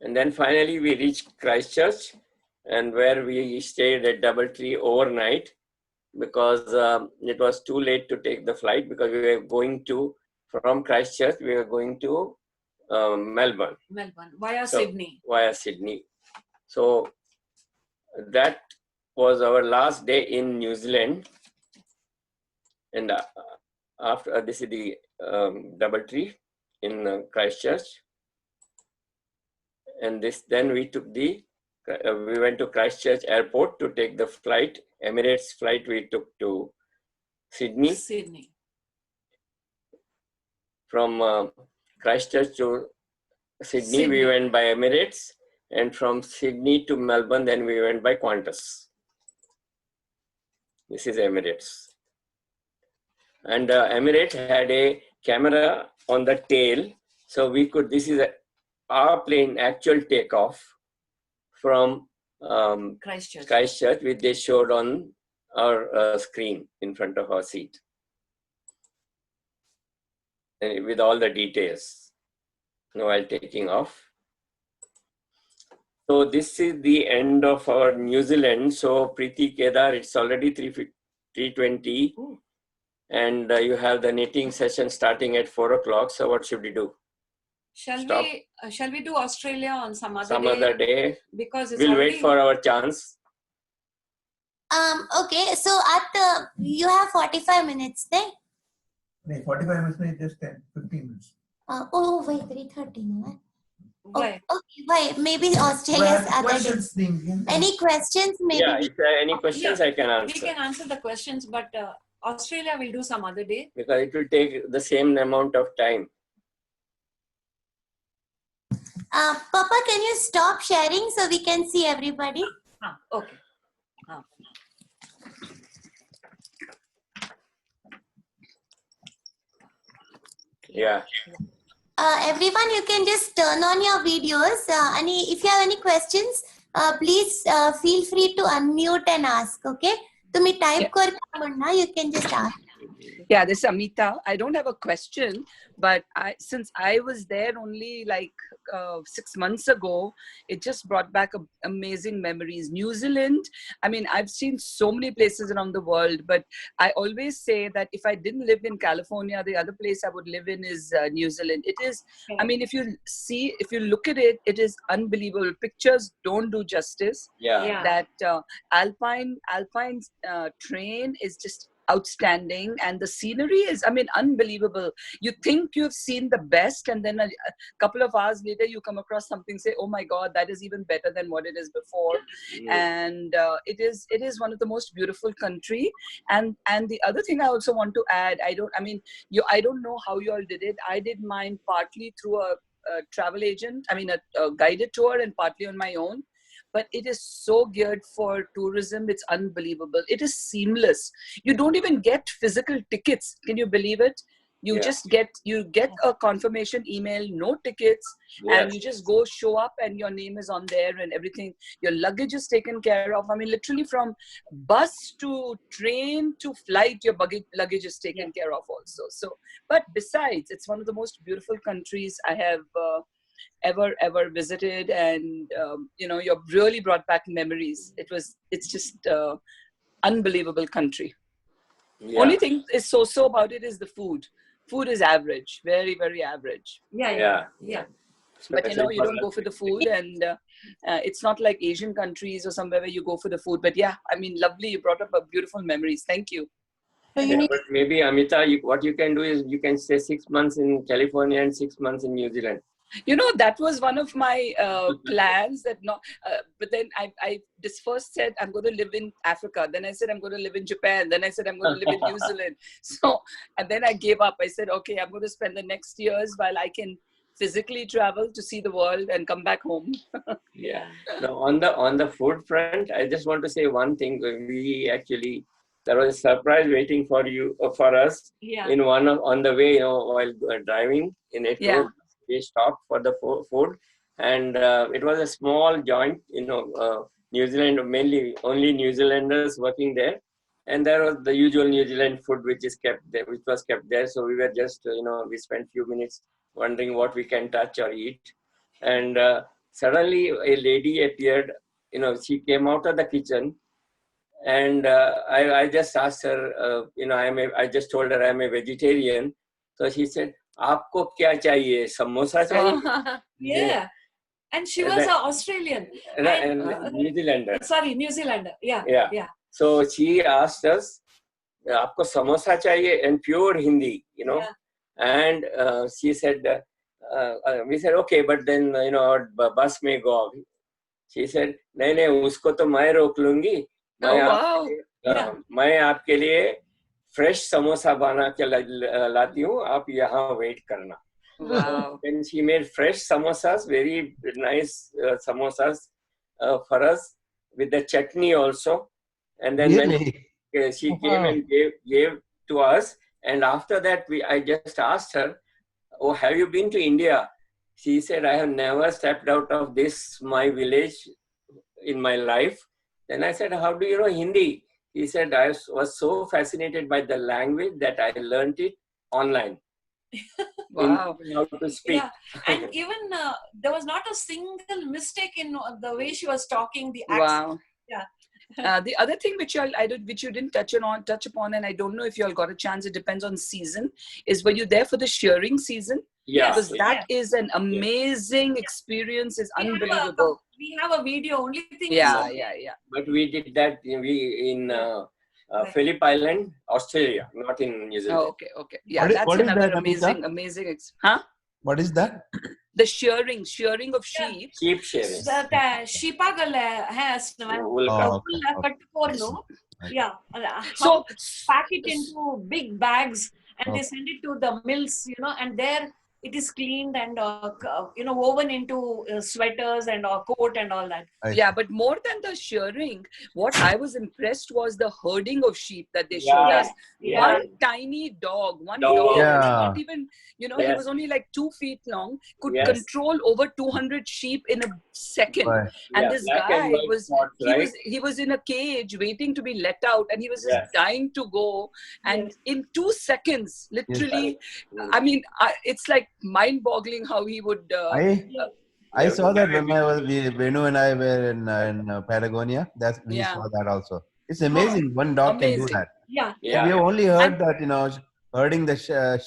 And then finally we reached Christchurch, and where we stayed at Doubletree overnight, because it was too late to take the flight, because we were going to, from Christchurch, we were going to Melbourne. Via Sydney. Via Sydney. So that was our last day in New Zealand. And after this is the Doubletree in Christchurch. And then we took we went to Christchurch Airport to take the flight. Emirates flight we took to Sydney. From Christchurch to Sydney, we went by Emirates, and from Sydney to Melbourne, then we went by Qantas. This is Emirates. And Emirates had a camera on the tail, so we could, this is our plane actual takeoff from Christchurch, which they showed on our screen in front of our seat, and with all the details while taking off. So this is the end of our New Zealand. So Preeti, Kedar, it's already 3:20, and you have the knitting session starting at 4 o'clock. So what should we do? Shall we do Australia on some other day? Because it's we'll wait for our chance. Okay, so you have 45 minutes there. No, 45 minutes, no, just 15 minutes. Wait, 3:30, no? Why? Okay, why? Maybe Australia's other day. Any questions? Maybe. Yeah, if there are any questions, I can answer. We can answer the questions, but Australia we'll do some other day. Because it will take the same amount of time. Papa, can you stop sharing so we can see everybody? Okay. Yeah. Everyone, you can just turn on your videos. If you have any questions, please feel free to unmute and ask. Okay? Tumi type karna, you can just ask. Yeah, this is Amita. I don't have a question, but since I was there only like 6 months ago, it just brought back amazing memories. New Zealand, I mean, I've seen so many places around the world, but I always say that if I didn't live in California, the other place I would live in is New Zealand. It is, I mean, if you look at it, it is unbelievable. Pictures don't do justice. Yeah. That alpine train is just outstanding, and the scenery is, I mean, unbelievable. You think you've seen the best, and then a couple of hours later you come across something, say, oh my god, that is even better than what it is before. And it is one of the most beautiful country. And the other thing I also want to add, I don't know how you all did it. I did mine partly through a travel agent, I mean a guided tour, and partly on my own. But it is so geared for tourism. It's unbelievable. It is seamless. You don't even get physical tickets. Can you believe it? You just get a confirmation email, no tickets, and you just go, show up, and your name is on there and everything. Your luggage is taken care of. I mean, literally from bus to train to flight, your luggage is taken care of also. So, but besides, it's one of the most beautiful countries I have ever visited, and you've really brought back memories. It's just unbelievable country. Only thing is so about it is the food. Food is average, very, very average. Yeah. But you don't go for the food, and it's not like Asian countries or somewhere where you go for the food. But yeah, I mean, lovely. You brought up a beautiful memories. Thank you. Yeah, but maybe Amita, what you can do is you can stay 6 months in California and 6 months in New Zealand. You know, that was one of my plans that but then I just first said I'm going to live in Africa. Then I said I'm going to live in Japan. Then I said I'm going to live in New Zealand. So, and then I gave up. I said, okay, I'm going to spend the next years while I can physically travel to see the world and come back home. Yeah. Now, on the food front, I just want to say one thing. There was a surprise waiting for you, for us. Yeah. On the way, while driving in a tour, we stopped for the food, and it was a small joint. New Zealand, mainly only New Zealanders working there, and there was the usual New Zealand food which was kept there. So we were just, we spent few minutes wondering what we can touch or eat, and suddenly a lady appeared. She came out of the kitchen. And I just asked her, I just told her I'm a vegetarian. So she said, "Aapko kya chahiye? Samosa chahiye?" Yeah. And she was an Australian. And New Zealander. Sorry, New Zealander. Yeah. Yeah. Yeah. So she asked us, "Aapko samosa chahiye?" in pure Hindi, Yeah. And she said, we said, okay, but then, our bus may go. She said, नहीं, usko to मैं रोक लूंगी. मैं आपके लिए fresh samosa बना के लाती हूँ, आप यहाँ वेट करना. Wow. Then she made fresh samosas, very nice samosas for us with the chutney also. And then when she came and gave to us, and after that I just asked her, "Oh, have you been to India?" She said, "I have never stepped out of my village in my life." Then I said, "How do you know Hindi?" He said, "I was so fascinated by the language that I learned it online." Wow. How to speak. Yeah. And even there was not a single mistake in the way she was talking, the accent. Wow. Yeah. The other thing which you didn't touch upon, and I don't know if you all got a chance, it depends on season, is were you there for the shearing season? Yeah. Because that is an amazing experience, is unbelievable. We have a video, only thing Yeah. But we did that in Phillip Island, Australia, not in New Zealand. Oh, okay. Yeah, that's another amazing. What is that? The shearing of sheep. Sheep shearing. Yeah. So pack it into big bags and they send it to the mills, and there it is cleaned and woven into sweaters and coat and all that. Yeah, but more than the shearing, what I was impressed was the herding of sheep that they showed us. Yeah. One tiny dog, not even, he was only like 2 feet long, could control over 200 sheep in a second. Right. And this guy he was in a cage waiting to be let out, and he was just dying to go. And in 2 seconds, literally, I mean, it's like mind-boggling how he would. I saw that when Venu and I were in Patagonia. We saw that also. It's amazing. One dog can do that. Yeah. We have only heard that, herding the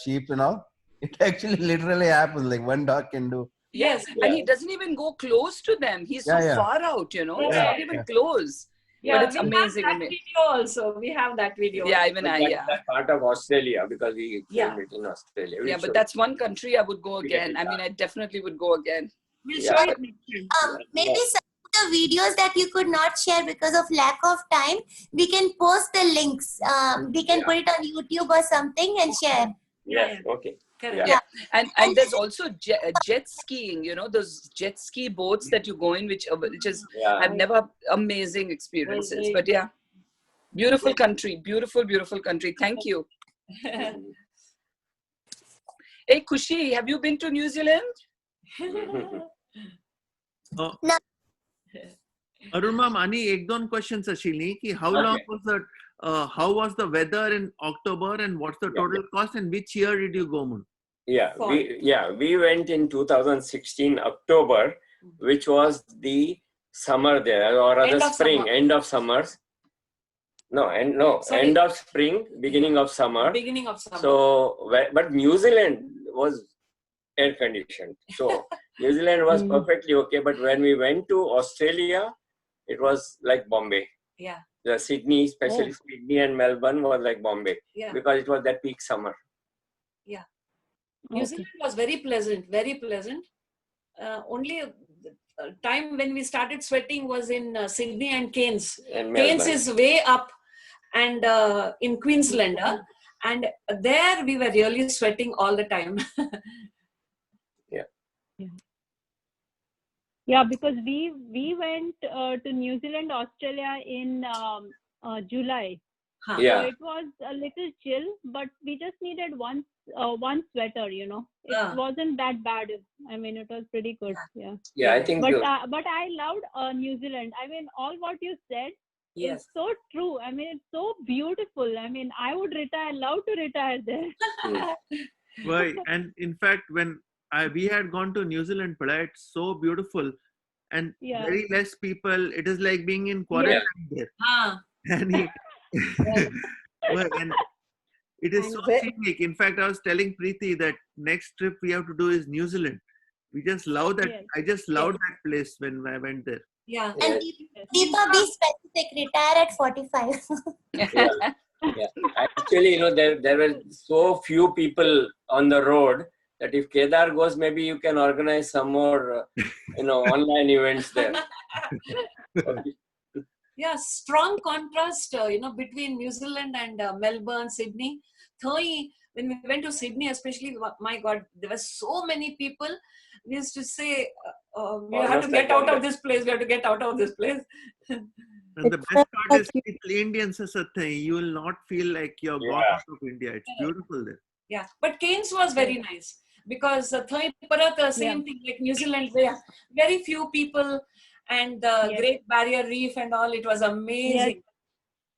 sheep and all. It actually literally happens. Like one dog can do. Yes. And he doesn't even go close to them. He's so far out, It's not even close. Yeah, but it's amazing. Have that video also. We have that video. Yeah, even That's part of Australia because we filmed it in Australia. But that's one country I would go again. I mean, I definitely would go again. We'll show it next time. Maybe some of the videos that you could not share because of lack of time, we can post the links. We can put it on YouTube or something and share. Yes, okay. Correct. Yeah, and there's also jet skiing. Those jet ski boats that you go in, which is I've never amazing experiences. But beautiful country, beautiful country. Thank you. Hey, Kushi, have you been to New Zealand? No. Arun ma'am, ani ek don questions Ashili ki how long was the how was the weather in October and what's the total cost and which year did you go, Mun? We went in 2016 October, which was the summer there, or rather spring, end of summers. End of spring, beginning of summer. Beginning of summer. So, but New Zealand was air conditioned. So New Zealand was perfectly okay. But when we went to Australia, it was like Bombay. Yeah. The Sydney, especially Sydney and Melbourne, was like Bombay because it was that peak summer. Yeah. New Zealand was very pleasant, very pleasant. only time when we started sweating was in Sydney and Cairns. And Cairns Melbourne. is way up and in Queensland. And there we were really sweating all the time. Yeah, because we went to New Zealand, Australia in July. Huh. So Yeah. it was a little chill, but we just needed one sweater, you know. It wasn't that bad. I mean, it was pretty good. Yeah. Yeah, I think. But I loved New Zealand. I mean, all what you said Yes. is so true. I mean, it's so beautiful. I mean, I would love to retire there. Right. And in fact, when we had gone to New Zealand, Pada, it's so beautiful and Yeah. very less people. It is like being in quarantine there. And, and it is so scenic. In fact, I was telling Preeti that next trip we have to do is New Zealand. We just love that. Yes. I just loved that place when I went there. Yeah. And Deepa, be specific. Retire at 45. Yeah. Actually, you know, there were so few people on the road that if Kedar goes, maybe you can organize some more, online events there. Okay. Yeah, strong contrast, between New Zealand and Melbourne, Sydney. When we went to Sydney, especially, my God, there were so many people. We used to say, we have to get out of this place. We have to get out of this place. And the best part is it's Indians, you will not feel like you're gone out of India. It's beautiful there. Yeah, but Cairns was very nice because same thing like New Zealand, there very few people and the Great Barrier Reef and all. It was amazing. Yes.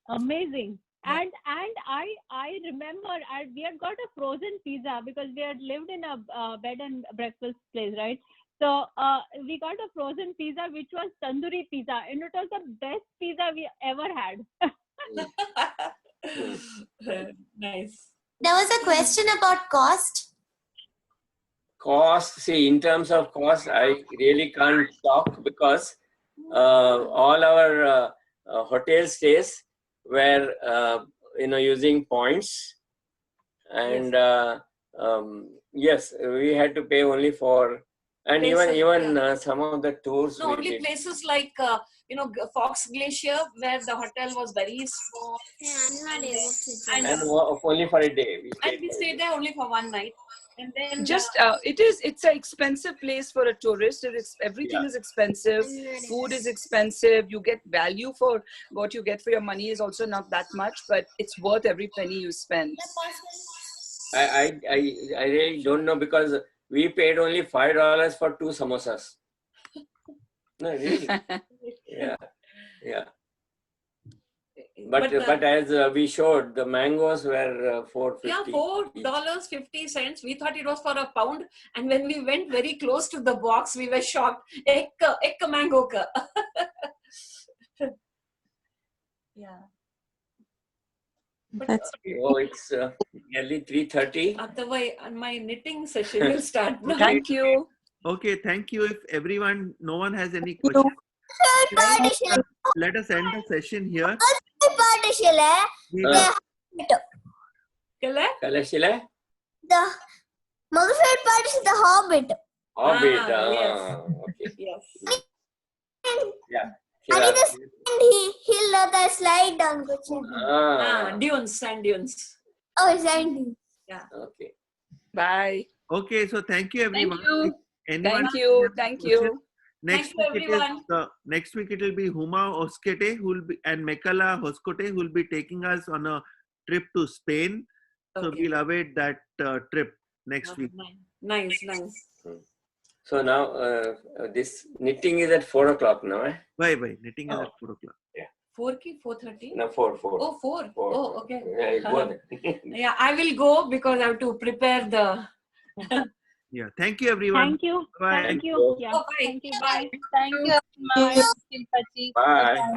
Amazing. And I remember we had got a frozen pizza because we had lived in a bed and breakfast place, right? So we got a frozen pizza which was tandoori pizza, and it was the best pizza we ever had. Nice. There was a question about cost. Cost, see, in terms of cost, I really can't talk because all our hotel stays were, using points. And yes, we had to pay only for, and Places, even some of the tours. No, we only did. places like, Fox Glacier, where the hotel was very small. Yeah, I'm not able to. And only for a day. We stayed there only for one night. And then it's an expensive place for a tourist. Everything is expensive. Food is expensive. You get value for what you get for your money is also not that much, but it's worth every penny you spend. I really don't know because we paid only $5 for 2 samosas. No, really. Yeah. But as we showed, the mangoes were $4.50. Yeah, $4.50. We thought it was for a pound, and when we went very close to the box, we were shocked. Ek mango ka. Yeah. It's nearly 3:30. Otherwise, my knitting session will start. Thank you. Okay, thank you. If no one has any questions, let us end the session here. Kalashila? The my favorite part is the Hobbit. Hobbit. Yes. Okay. Yes. Yeah. And he'll let the slide down. Sand dunes. Oh, sand. Yeah. Okay. Bye. Okay, so thank you everyone. Thank you. Next week it will be Huma Hoskete and Mekala Hoskote who will be taking us on a trip to Spain. So we'll await that trip next week. Nice. So now this knitting is at 4 o'clock now. Eh? Bye. Knitting is at 4 o'clock. Yeah. 4:30? No, 4. Oh, 4. Oh, okay. Yeah, go there. Yeah, I will go because I have to prepare the. Yeah, thank you everyone. Thank you. Bye. Thank you. Yeah. Bye. Thank you. Bye. Thank you. Bye.